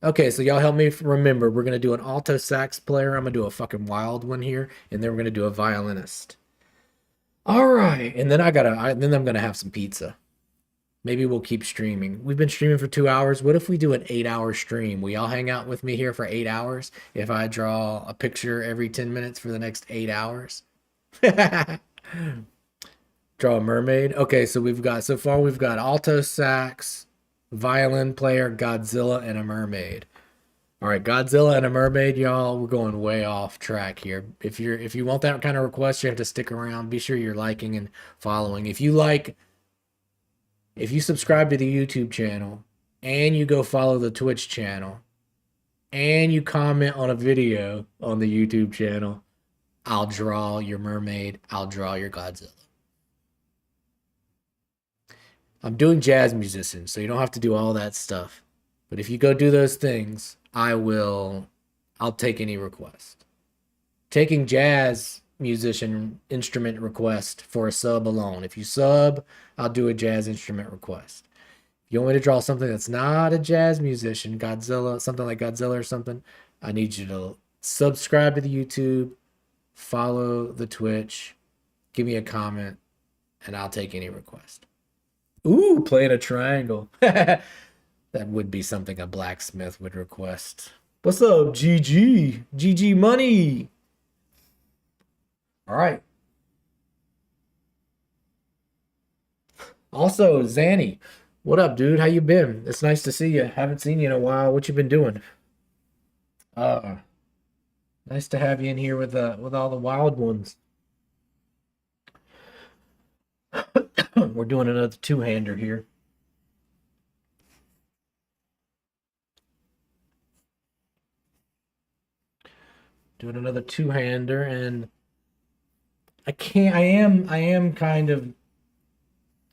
Okay, so y'all help me remember. We're going to do an alto sax player. I'm going to do a fucking wild one here. And then we're going to do a violinist. All right. And then then I'm going to have some pizza. Maybe we'll keep streaming. We've been streaming for 2 hours. What if we do an 8 hour stream? Will y'all hang out with me here for 8 hours if I draw a picture every 10 minutes for the next 8 hours? Draw a mermaid. Okay, so so far we've got alto sax, violin player, Godzilla, and a mermaid. All right, Godzilla and a mermaid, y'all. We're going way off track here. If you want that kind of request, you have to stick around. Be sure you're liking and following. If you subscribe to the YouTube channel and you go follow the Twitch channel and you comment on a video on the YouTube channel, I'll draw your mermaid. I'll draw your Godzilla. I'm doing jazz musicians, so you don't have to do all that stuff. But if you go do those things, I'll take any request. Taking jazz musician instrument request for a sub alone. If you sub, I'll do a jazz instrument request. If you want me to draw something that's not a jazz musician, Godzilla, something like Godzilla or something, I need you to subscribe to the YouTube, follow the Twitch, give me a comment, and I'll take any request. Ooh, playing a triangle. That would be something a blacksmith would request. What's up, GG? GG money. All right. Also, Zanny, what up, dude? How you been? It's nice to see you. Haven't seen you in a while. What you been doing? Uh, Nice to have you in here with all the wild ones. We're doing another two-hander here. Doing another two-hander, and I am kind of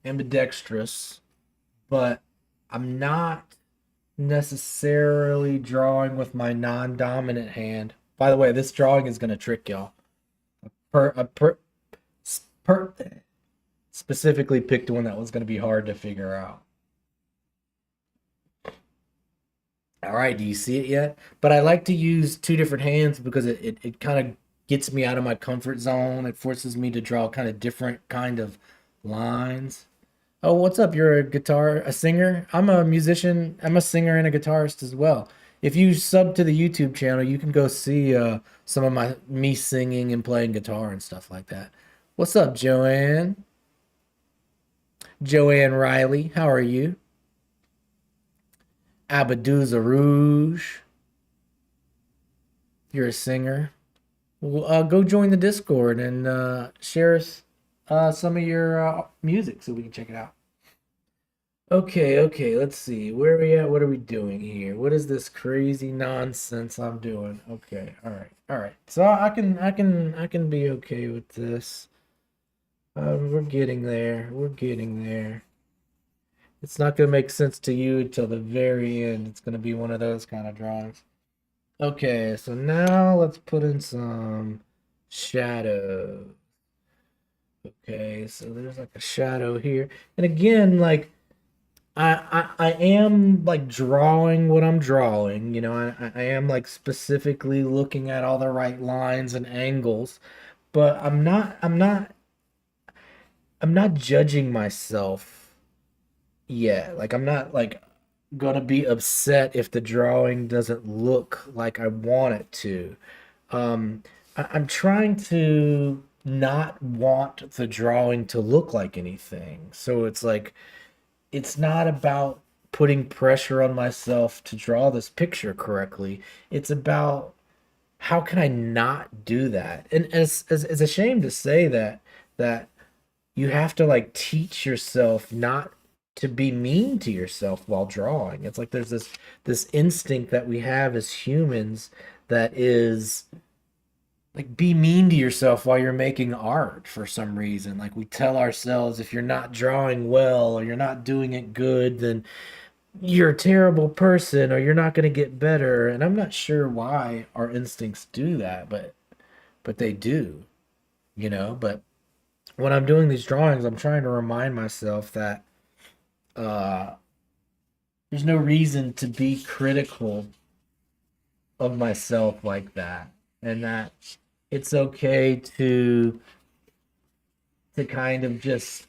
ambidextrous, but I'm not necessarily drawing with my non-dominant hand. By the way, this drawing is gonna trick y'all. I per specifically picked one that was gonna be hard to figure out. All right, do you see it yet? But I like to use two different hands because it kind of gets me out of my comfort zone. It forces me to draw kind of different kind of lines. Oh, what's up? You're a singer? I'm a musician. I'm a singer and a guitarist as well. If you sub to the YouTube channel, you can go see some of me singing and playing guitar and stuff like that. What's up, Joanne? Joanne Riley, how are you? Abaduza Rouge, you're a singer. Well, go join the Discord and share us some of your music so we can check it out. Okay, okay, let's see. Where are we at? What are we doing here? What is this crazy nonsense I'm doing? Okay, all right, all right. So I can be okay with this. We're getting there. We're getting there. It's not gonna make sense to you till the very end. It's gonna be one of those kind of drawings. Okay, so now let's put in some shadow. Okay, so there's like a shadow here. And again, like I am like drawing what I'm drawing, you know, I am like specifically looking at all the right lines and angles, but I'm not judging myself yet. Like I'm not like gonna be upset if the drawing doesn't look like I want it to. I'm trying to not want the drawing to look like anything. So it's like it's not about putting pressure on myself to draw this picture correctly. It's about how can I not do that? And as a shame to say that you have to like teach yourself not to be mean to yourself while drawing. It's like there's this instinct that we have as humans that is like be mean to yourself while you're making art for some reason. Like we tell ourselves if you're not drawing well or you're not doing it good, then you're a terrible person or you're not going to get better. And I'm not sure why our instincts do that, but they do, you know. But when I'm doing these drawings, I'm trying to remind myself that uh there's no reason to be critical of myself like that, and that it's okay to kind of just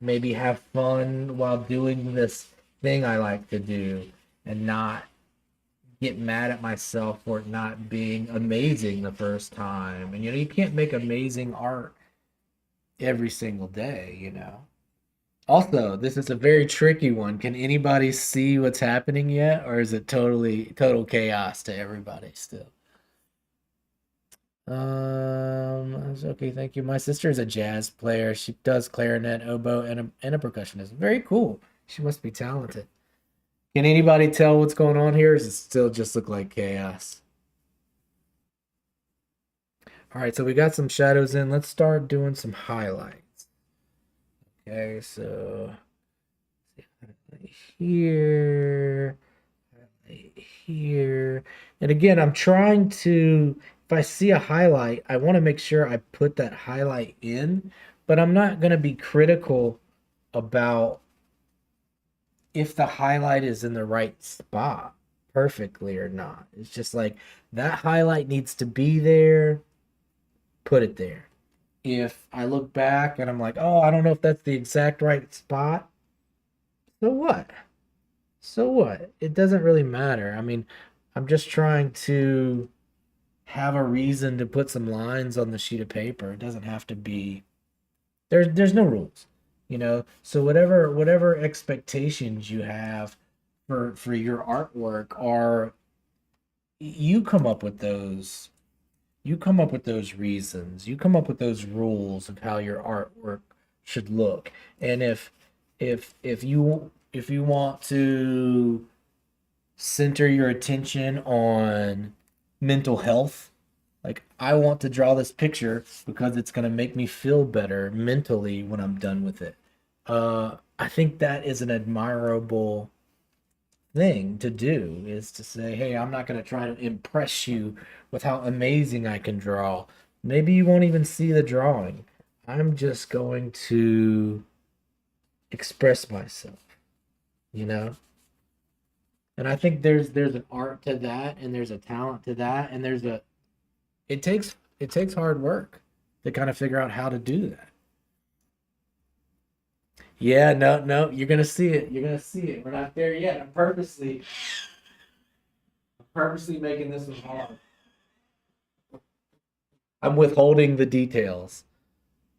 maybe have fun while doing this thing I like to do and not get mad at myself for it not being amazing the first time. And you can't make amazing art every single day, Also, this is a very tricky one. Can anybody see what's happening yet, or is it total chaos to everybody still? That's okay, thank you. My sister is a jazz player. She does clarinet, oboe, and a percussionist. Very cool. She must be talented. Can anybody tell what's going on here? Or does it still just look like chaos? All right, so we got some shadows in. Let's start doing some highlights. Okay, so here, here. And again, I'm trying to, if I see a highlight, I want to make sure I put that highlight in, but I'm not going to be critical about if the highlight is in the right spot perfectly or not. It's just like that highlight needs to be there, put it there. If I look back and I'm like, oh, I don't know if that's the exact right spot, so what? So what? It doesn't really matter. I mean, I'm just trying to have a reason to put some lines on the sheet of paper. It doesn't have to be there's no rules, So whatever expectations you have for your artwork are you come up with those you come up with those reasons. You come up with those rules of how your artwork should look. And if you want to center your attention on mental health, like I want to draw this picture because it's going to make me feel better mentally when I'm done with it. I think that is an admirable thing to do is to say, hey, I'm not going to try to impress you with how amazing I can draw. Maybe you won't even see the drawing. I'm just going to express myself, you know? And I think there's an art to that and there's a talent to that and it takes hard work to kind of figure out how to do that. Yeah, no, no, you're gonna see it. You're gonna see it. We're not there yet. I'm purposely making this one hard. I'm withholding the details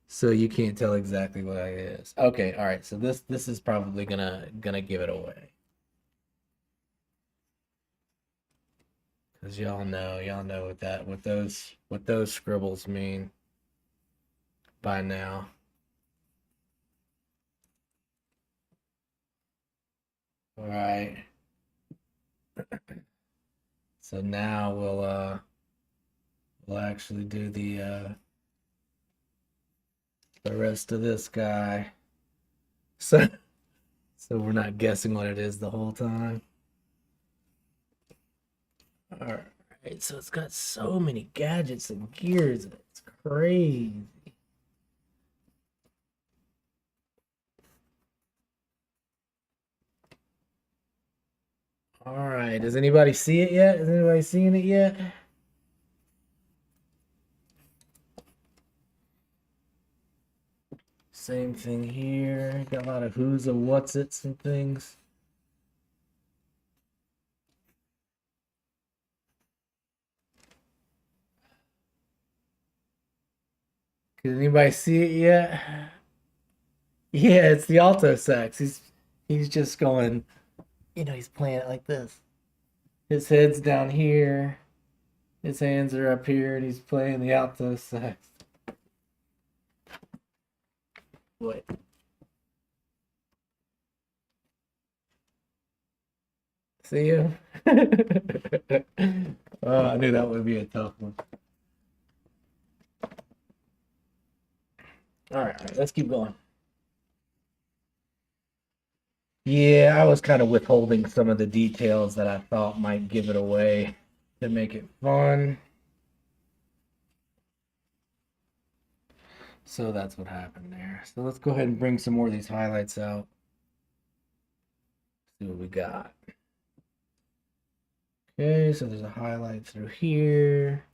so you can't tell exactly what it is. Okay, all right. So this is probably gonna give it away because y'all know what those scribbles mean by now. All right. So now we'll actually do the rest of this guy. So so we're not guessing what it is the whole time. All right, so it's got so many gadgets and gears. It's crazy. All right, does anybody see it yet? Is anybody seeing it yet? Same thing here. Got a lot of who's and what's its and things. Can anybody see it yet? Yeah, it's the alto sax. He's just going, he's playing it like this. His head's down here, his hands are up here, and he's playing the alto sax. What? See you? Oh, I knew that would be a tough one. All right, let's keep going. Yeah, I was kind of withholding some of the details that I thought might give it away to make it fun. So that's what happened there. So let's go ahead and bring some more of these highlights out. See what we got. Okay, so there's a highlight through here.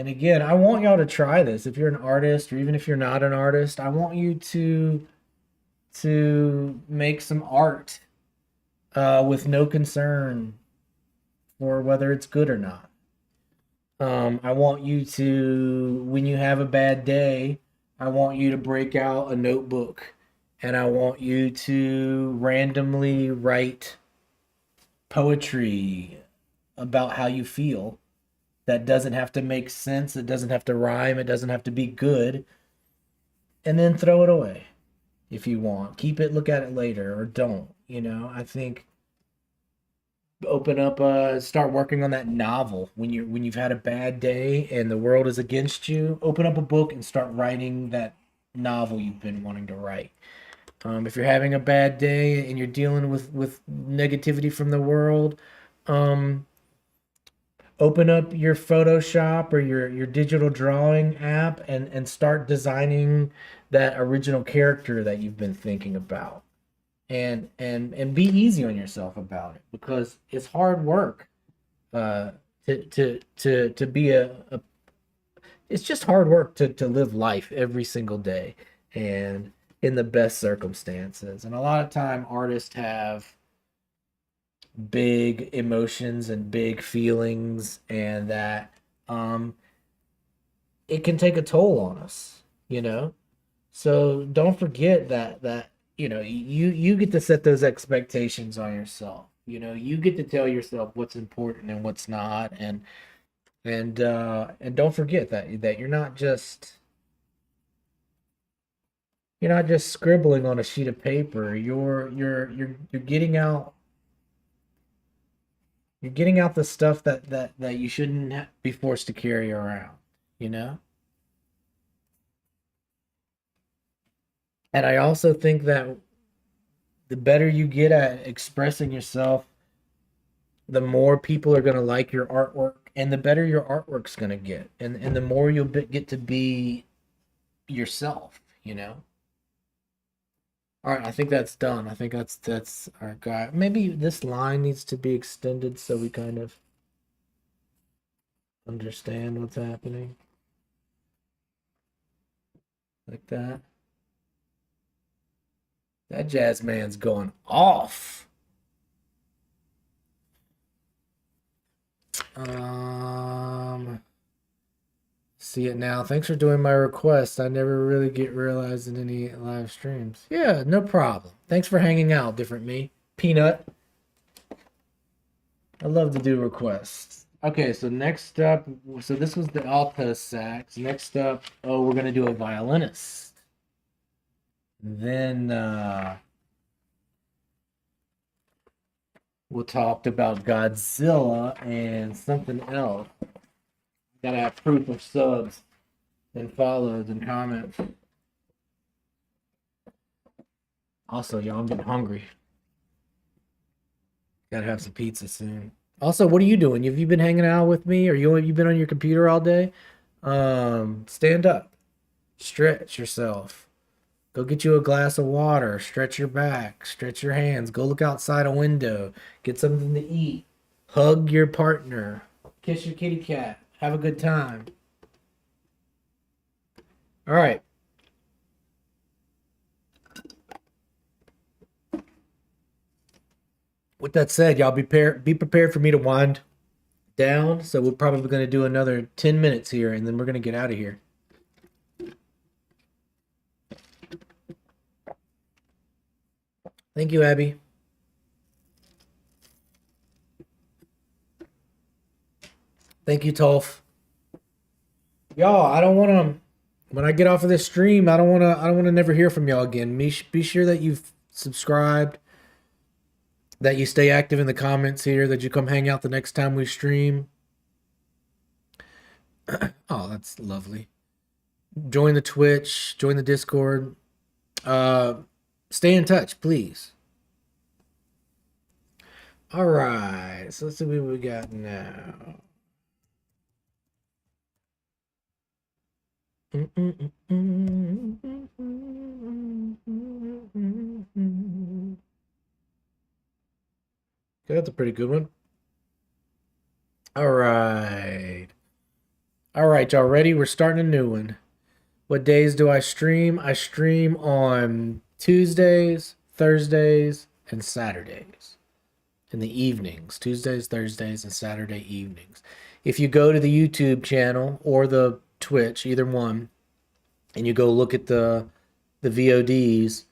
And again, I want y'all to try this. If you're an artist or even if you're not an artist, I want you to make some art with no concern for whether it's good or not. I want you to, when you have a bad day, I want you to break out a notebook and I want you to randomly write poetry about how you feel. That doesn't have to make sense, it doesn't have to rhyme, it doesn't have to be good, and then throw it away if you want. Keep it, look at it later, or don't. I think open up start working on that novel when you've had a bad day and the world is against you. Open up a book and start writing that novel you've been wanting to write. If you're having a bad day and you're dealing with negativity from the world, um, open up your Photoshop or your digital drawing app and start designing that original character that you've been thinking about. And be easy on yourself about it because it's hard work uh to be a it's just hard work to live life every single day and in the best circumstances. And a lot of time artists have big emotions and big feelings and that um it can take a toll on us, you know? So don't forget that you get to set those expectations on yourself. You get to tell yourself what's important and what's not, and don't forget that you're not just scribbling on a sheet of paper. You're getting out the stuff that you shouldn't be forced to carry around, you know? And I also think that the better you get at expressing yourself, the more people are going to like your artwork and the better your artwork's going to get. And the more get to be yourself. All right, I think that's done. I think that's our guy. Maybe this line needs to be extended so we kind of understand what's happening. Like that. That jazz man's going off. See it now. Thanks for doing my request. I never really get realized in any live streams. Yeah, no problem. Thanks for hanging out, different me. Peanut. I love to do requests. Okay, so next up, so this was the alto sax. Next up, we're gonna do a violinist. Then we'll talk about Godzilla and something else. Gotta have proof of subs and follows and comments. Also, y'all, I'm getting hungry. Gotta have some pizza soon. Also, what are you doing? Have you been hanging out with me, or you been on your computer all day? Stand up, stretch yourself. Go get you a glass of water. Stretch your back. Stretch your hands. Go look outside a window. Get something to eat. Hug your partner. Kiss your kitty cat. Have a good time. All right. With that said, y'all be prepared for me to wind down. So we're probably going to do another 10 minutes here, and then we're going to get out of here. Thank you, Abby. Thank you, Tolf. Y'all, I don't want to. When I get off of this stream, I don't want to. I don't want to never hear from y'all again. Be sure that you've subscribed, that you stay active in the comments here, that you come hang out the next time we stream. Oh, that's lovely. Join the Twitch, join the Discord. Stay in touch, please. All right, so let's see what we got now. That's a pretty good one. All right. All right, y'all ready? We're starting a new one. What days do I stream? I stream on Tuesdays, Thursdays, and Saturdays in the evenings. Tuesdays, Thursdays, and Saturday evenings. If you go to the YouTube channel or the Twitch, either one, and you go look at the VODs,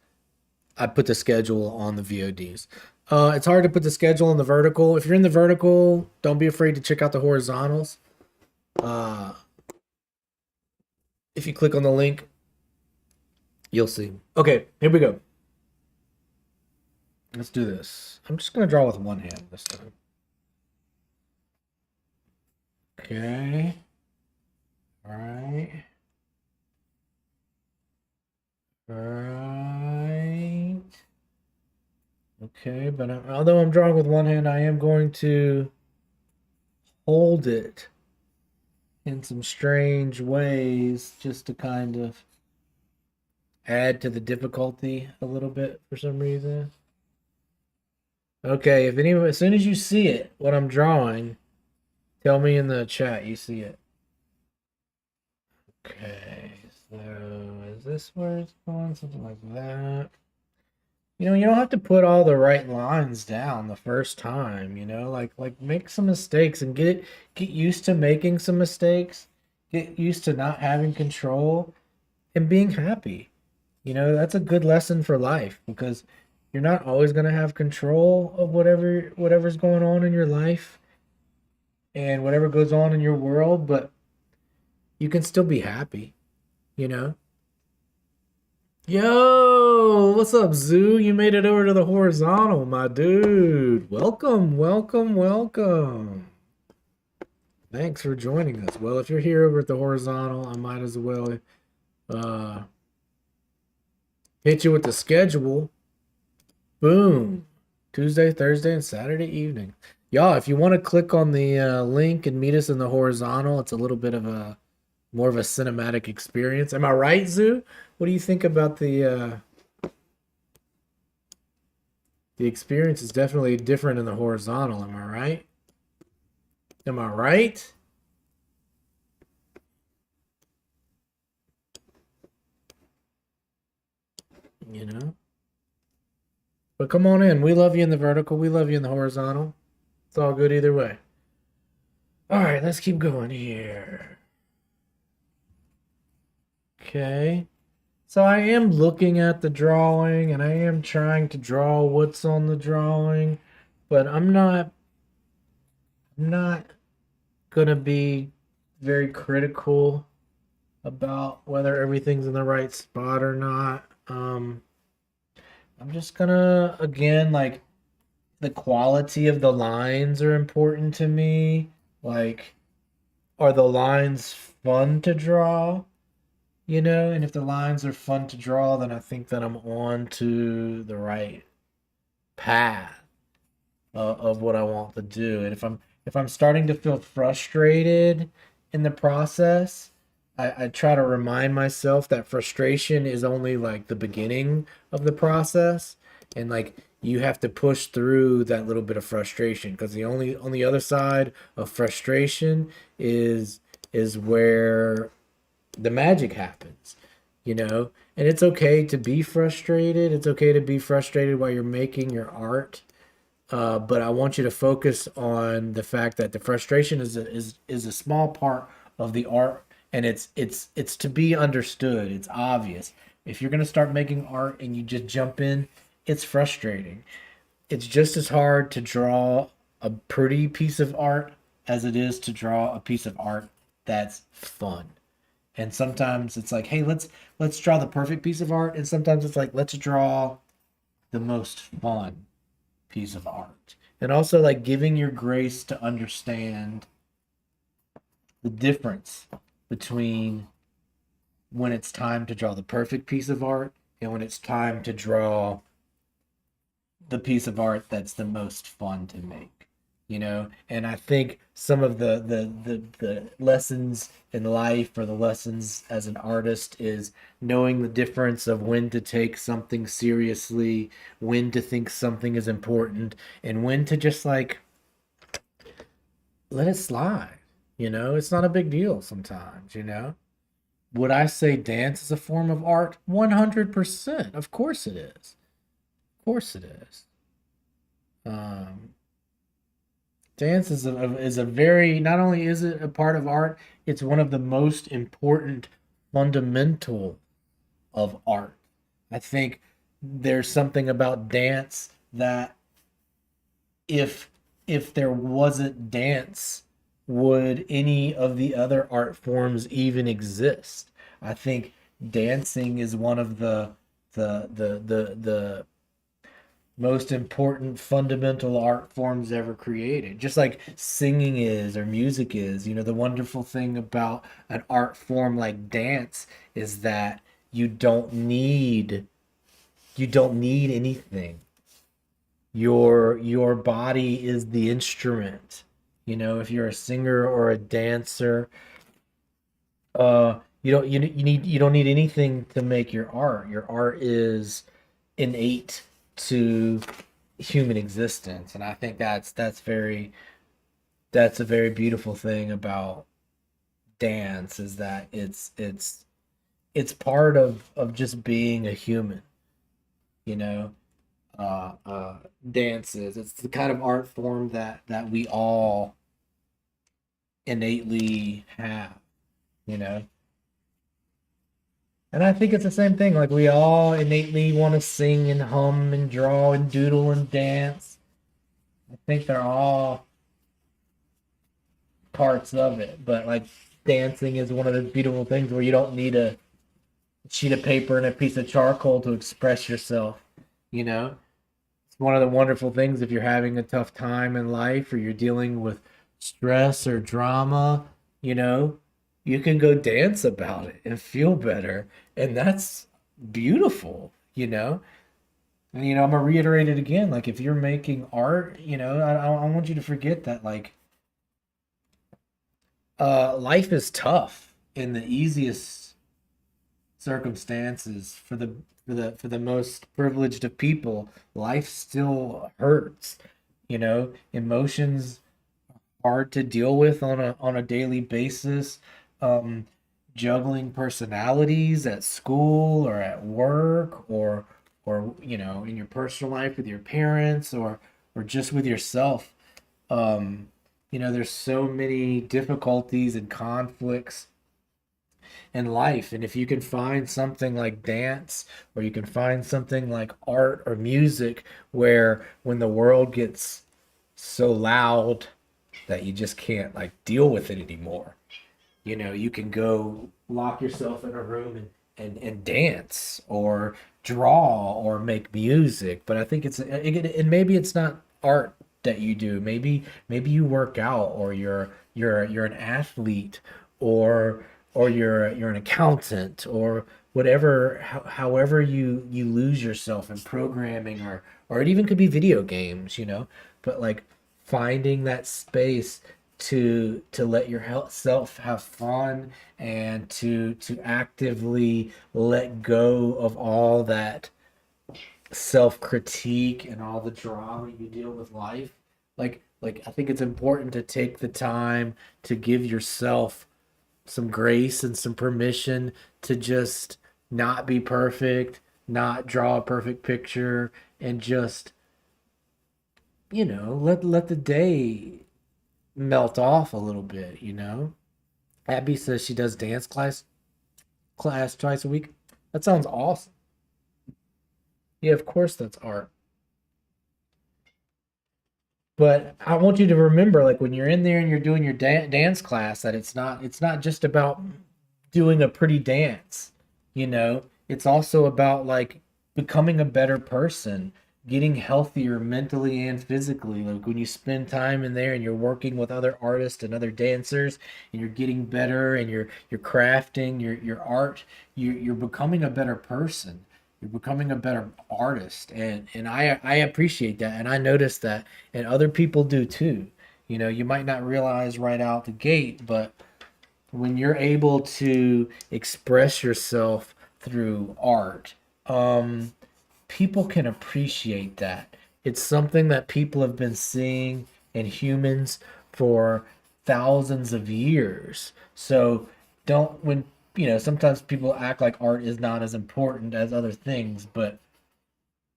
I put the schedule on the VODs. It's hard to put the schedule on the vertical. If you're in the vertical, don't be afraid to check out the horizontals. Uh, if you click on the link, you'll see. Okay, here we go. Let's do this. I'm just going to draw with one hand this time. Okay. All right. All right. Okay, but although I'm drawing with one hand, I am going to hold it in some strange ways just to kind of add to the difficulty a little bit for some reason. Okay, if anyone, as soon as you see it, what I'm drawing, tell me in the chat you see it. Okay, so is this where it's going? Something like that. You know, you don't have to put all the right lines down the first time, you know, like make some mistakes and get used to making some mistakes. Get used to not having control and being happy. You know, that's a good lesson for life because you're not always going to have control of whatever's going on in your life and whatever goes on in your world, but you can still be happy, you know? Yo, what's up, Zoo? You made it over to the horizontal, my dude. Welcome, welcome, welcome. Thanks for joining us. Well, if you're here over at the horizontal, I might as well uh, hit you with the schedule. Boom. Tuesday, Thursday, and Saturday evening. Y'all, if you want to click on the link and meet us in the horizontal, it's a little bit of a more of a cinematic experience. Am I right, Zoo? What do you think about the experience is definitely different in the horizontal, am I right? Am I right? You know? But come on in. We love you in the vertical. We love you in the horizontal. It's all good either way. All right, let's keep going here. Okay. So I am looking at the drawing and I am trying to draw what's on the drawing, but I'm not gonna be very critical about whether everything's in the right spot or not. I'm just gonna again like the quality of the lines are important to me. Like, are the lines fun to draw? You know, and if the lines are fun to draw, then I think that I'm on to the right path of what I want to do. And if I'm starting to feel frustrated in the process, I try to remind myself that frustration is only like the beginning of the process, and like you have to push through that little bit of frustration because the only on the other side of frustration is where the magic happens, you know? And it's okay to be frustrated. It's okay to be frustrated while you're making your art. But I want you to focus on the fact that the frustration is a small part of the art, and it's to be understood. It's obvious. If you're gonna start making art and you just jump in, it's frustrating. It's just as hard to draw a pretty piece of art as it is to draw a piece of art that's fun. And sometimes it's like, hey, let's draw the perfect piece of art, and sometimes it's like, let's draw the most fun piece of art. And also like giving your grace to understand the difference between when it's time to draw the perfect piece of art and when it's time to draw the piece of art that's the most fun to make, you know. And I think some of the lessons in life or the lessons as an artist is knowing the difference of when to take something seriously, when to think something is important, and when to just like let it slide, It's not a big deal sometimes. Would I say dance is a form of art? 100%. Of course it is. Of course it is. Um, Dance is a very, not only is it a part of art, it's one of the most important fundamental of art. I think there's something about dance that if if there wasn't dance, would any of the other art forms even exist? I think dancing is one of the most important fundamental art forms ever created. Just like singing is or music is. The wonderful thing about an art form like dance is that you don't need you don't need anything. Your body is the instrument. If you're a singer or a dancer, you don't need anything to make your art. Your art is innate to human existence, and I think that's a very beautiful thing about dance, is that it's part of just being a human. You know, uh, uh, Dances. It's the kind of art form that we all innately have. You know, and I think it's the same thing. Like we all innately want to sing and hum and draw and doodle and dance. I think they're all parts of it, but like dancing is one of those beautiful things where you don't need a sheet of paper and a piece of charcoal to express yourself. You know, it's one of the wonderful things if you're having a tough time in life or you're dealing with stress or drama, you know, you can go dance about it and feel better. And that's beautiful. And, I'm going to reiterate it again. Like, if you're making art, I want you to forget that, like, life is tough in the easiest circumstances for the most privileged of people. Life still hurts. Emotions hard to deal with on a daily basis. Um, Juggling personalities at school or at work or in your personal life with your parents or just with yourself. There's so many difficulties and conflicts in life. And if you can find something like dance or you can find something like art or music where when the world gets so loud that you just can't like deal with it anymore, you can go lock yourself in a room and dance or draw or make music. But I think and maybe it's not art that you do. Maybe you work out or you're an athlete or you're an accountant or whatever. However you lose yourself in programming or it even could be video games. But like finding that space to let yourself have fun and to actively let go of all that self-critique and all the drama you deal with life. Like I think it's important to take the time to give yourself some grace and some permission to just not be perfect, not draw a perfect picture, and just let the day melt off a little bit. Abby says she does dance class twice a week. That sounds awesome. Yeah, of course that's art. But I want you to remember, like when you're in there and you're doing your dance class, that it's not just about doing a pretty dance. It's also about like becoming a better person, getting healthier mentally and physically. Like when you spend time in there and you're working with other artists and other dancers and you're getting better and you're crafting your art, you're becoming a better person. You're becoming a better artist, and I appreciate that, and I notice that, and other people do too. You might not realize right out the gate, but when you're able to express yourself through art, people can appreciate that. It's something that people have been seeing in humans for thousands of years. So don't, when, sometimes people act like art is not as important as other things, but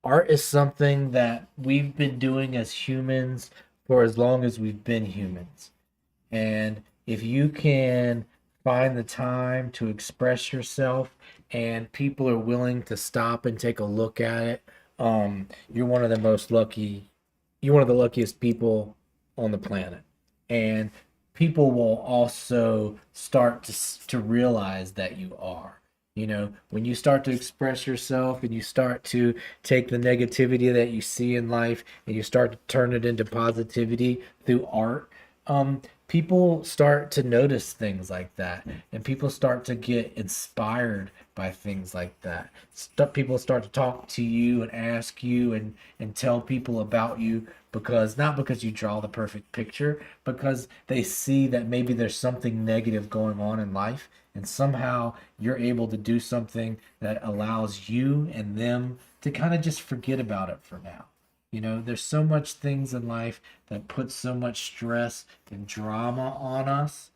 art is something that we've been doing as humans for as long as we've been humans. And if you can find the time to express yourself and people are willing to stop and take a look at it, you're one of the most lucky, you're one of the luckiest people on the planet. And people will also start to realize that you are. When you start to express yourself and you start to take the negativity that you see in life and you start to turn it into positivity through art, people start to notice things like that, and people start to get inspired by things like that. People start to talk to you and ask you and tell people about you, because not because you draw the perfect picture, because they see that maybe there's something negative going on in life, and somehow you're able to do something that allows you and them to kind of just forget about it for now. There's so much things in life that put so much stress and drama on us,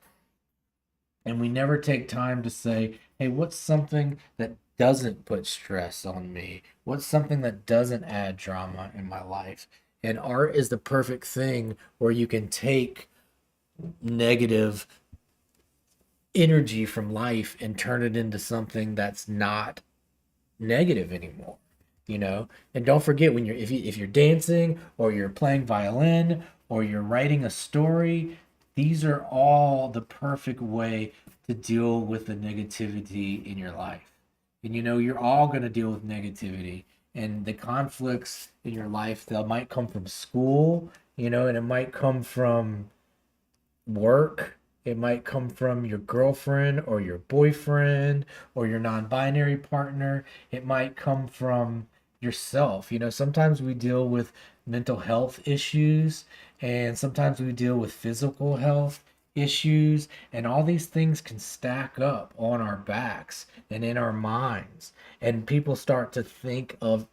and we never take time to say, hey, what's something that doesn't put stress on me? What's something that doesn't add drama in my life? And art is the perfect thing where you can take negative energy from life and turn it into something that's not negative anymore. And don't forget, when if you're dancing or you're playing violin or you're writing a story, these are all the perfect way to deal with the negativity in your life. And you're all going to deal with negativity, and the conflicts in your life, they might come from school, and it might come from work. It might come from your girlfriend or your boyfriend or your non-binary partner. It might come from yourself. Sometimes we deal with mental health issues, and sometimes we deal with physical health issues, and all these things can stack up on our backs and in our minds. And people start to think of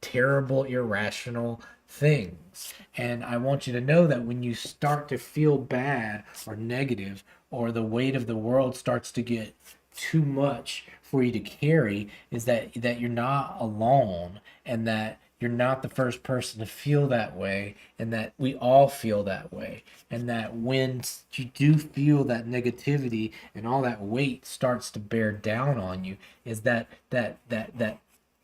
terrible, irrational things. And I want you to know that when you start to feel bad or negative, or the weight of the world starts to get too much for you to carry, is that you're not alone, and that you're not the first person to feel that way, and that we all feel that way. And that when you do feel that negativity and all that weight starts to bear down on you, is that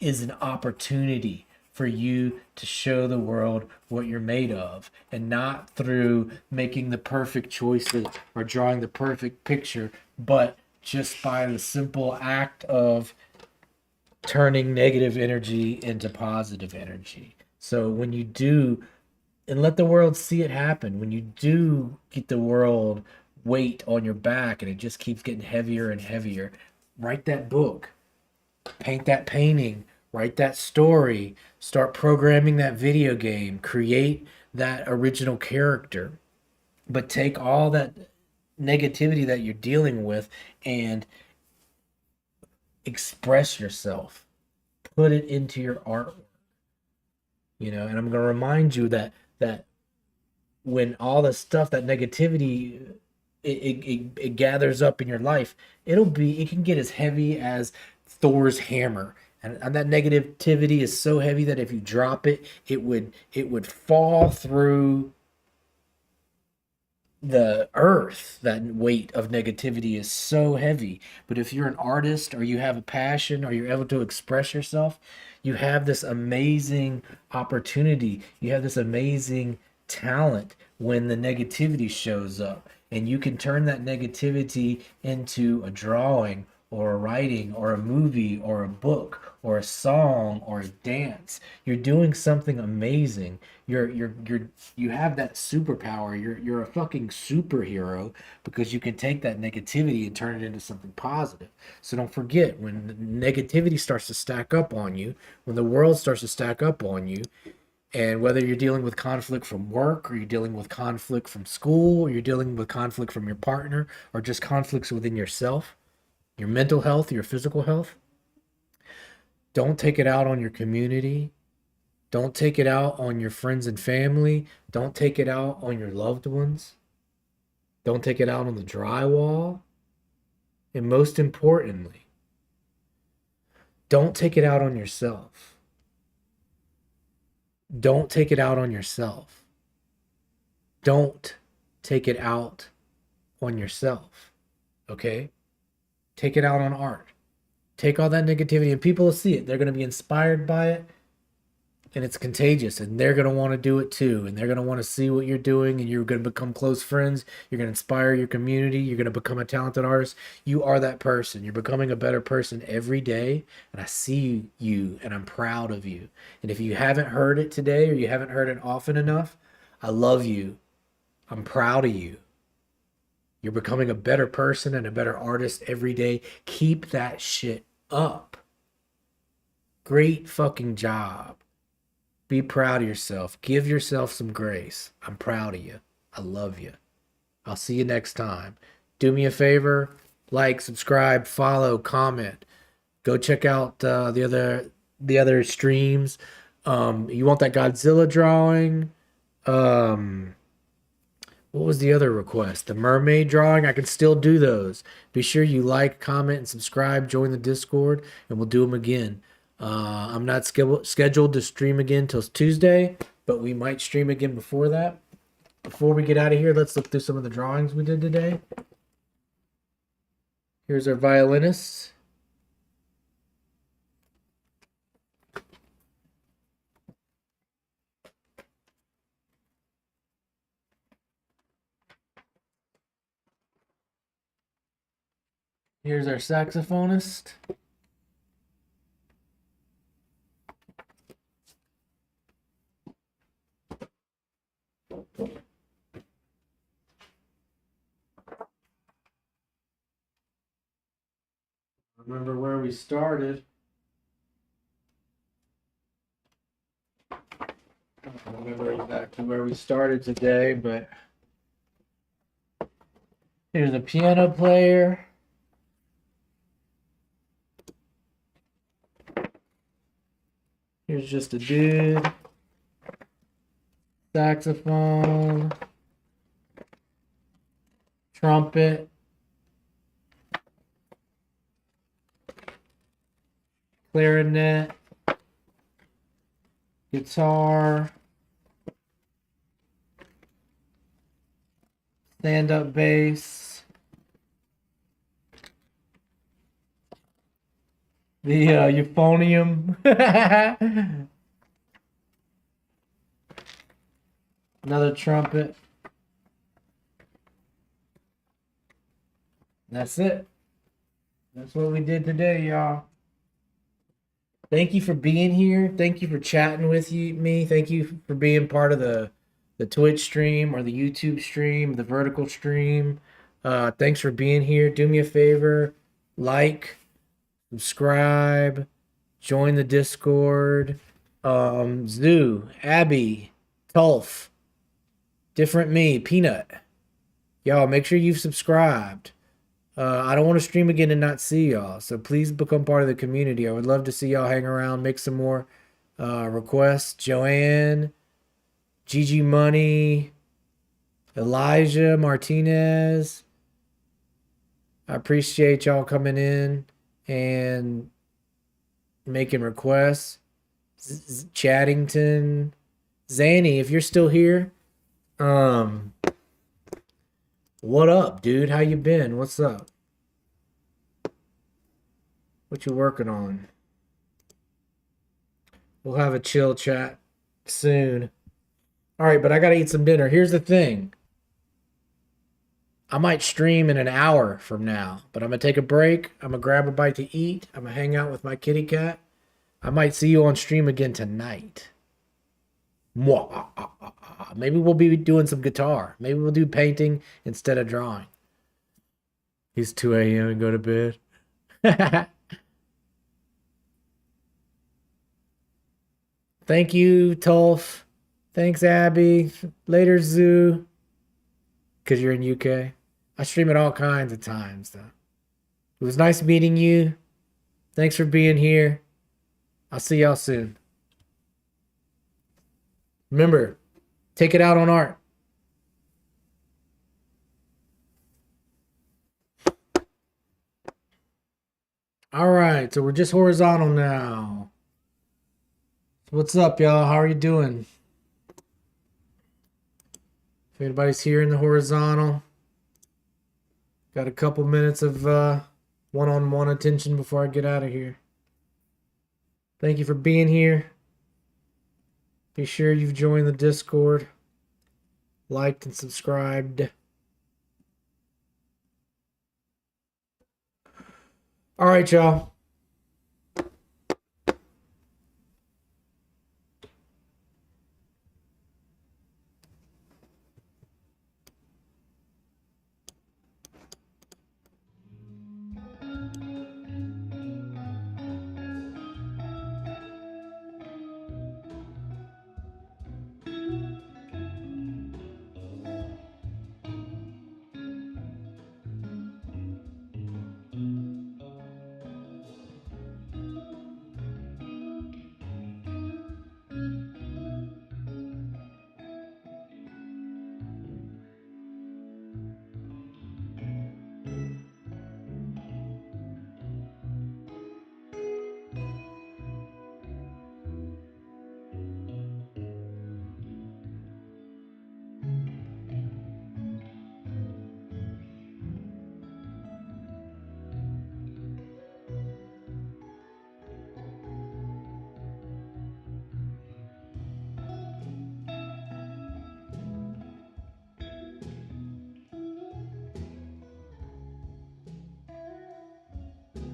is an opportunity for you to show the world what you're made of, and not through making the perfect choices or drawing the perfect picture, but just by the simple act of turning negative energy into positive energy. So when you do, and let the world see it happen, when you do get the world weight on your back and it just keeps getting heavier and heavier, write that book, paint that painting, write that story, start programming that video game, create that original character. But take all that negativity that you're dealing with and express yourself. Put it into your art, and I'm going to remind you that when all the stuff, that negativity, it gathers up in your life, it can get as heavy as Thor's hammer. And that negativity is so heavy that if you drop it, it would fall through the earth. That weight of negativity is so heavy. But if you're an artist, or you have a passion, or you're able to express yourself, you have this amazing opportunity, you have this amazing talent when the negativity shows up, and you can turn that negativity into a drawing or a writing or a movie or a book or a song or a dance. You're doing something amazing. You have that superpower. You're a fucking superhero, because you can take that negativity and turn it into something positive. So don't forget, when negativity starts to stack up on you, when the world starts to stack up on you, and whether you're dealing with conflict from work, or you're dealing with conflict from school, or you're dealing with conflict from your partner, or just conflicts within yourself, your mental health, your physical health, don't take it out on your community. Don't take it out on your friends and family. Don't take it out on your loved ones. Don't take it out on the drywall. And most importantly, don't take it out on yourself. Don't take it out on yourself. Don't take it out on yourself. Okay? Take it out on art. Take all that negativity, and people will see it. They're going to be inspired by it, and it's contagious, and they're going to want to do it too, and they're going to want to see what you're doing, and you're going to become close friends. You're going to inspire your community. You're going to become a talented artist. You are that person. You're becoming a better person every day, and I see you, and I'm proud of you. And if you haven't heard it today, or you haven't heard it often enough, I love you. I'm proud of you. You're becoming a better person and a better artist every day. Keep that shit up. Great fucking job. Be proud of yourself. Give yourself some grace. I'm proud of you. I love you. I'll see you next time. Do me a favor, like, subscribe, follow, comment. Go check out the other streams. You want that Godzilla drawing? What was the other request? The mermaid drawing? I can still do those. Be sure you like, comment, and subscribe. Join the Discord, and we'll do them again. I'm not scheduled to stream again till Tuesday, but we might stream again before that. Before we get out of here, let's look through some of the drawings we did today. Here's our violinists. Here's our saxophonist. Remember where we started. I don't remember exactly where we started today, but here's a piano player. Here's just a dude. Saxophone. Trumpet. Clarinet. Guitar. Stand-up bass. The euphonium. Another trumpet. That's it. That's what we did today, y'all. Thank you for being here. Thank you for chatting with me. Thank you for being part of the Twitch stream or the YouTube stream, the vertical stream. Thanks for being here. Do me a favor, like, subscribe, join the Discord. Zoo, Abby, Tulf, Different Me, Peanut. Y'all, make sure you've subscribed. I don't want to stream again and not see y'all, so please become part of the community. I would love to see y'all hang around, make some more requests. Joanne, Gigi Money, Elijah Martinez. I appreciate y'all coming in and making requests. Chattington, Zanny, if you're still here, what up, dude? How you been? What's up? What you working on? We'll have a chill chat soon. All right, but I gotta eat some dinner. Here's the thing. I might stream in an hour from now, but I'm gonna take a break. I'm gonna grab a bite to eat. I'm gonna hang out with my kitty cat. I might see you on stream again tonight. Mwah. Maybe we'll be doing some guitar. Maybe we'll do painting instead of drawing. It's 2 a.m. and go to bed. Thank you, Tulf. Thanks, Abby. Later, Zoo. Because you're in UK. I stream at all kinds of times, though. It was nice meeting you. Thanks for being here. I'll see y'all soon. Remember, take it out on art. All right, so we're just horizontal now. What's up, y'all? How are you doing? If anybody's here in the horizontal, got a couple minutes of one-on-one attention before I get out of here. Thank you for being here. Be sure you've joined the Discord, liked and subscribed. All right, y'all.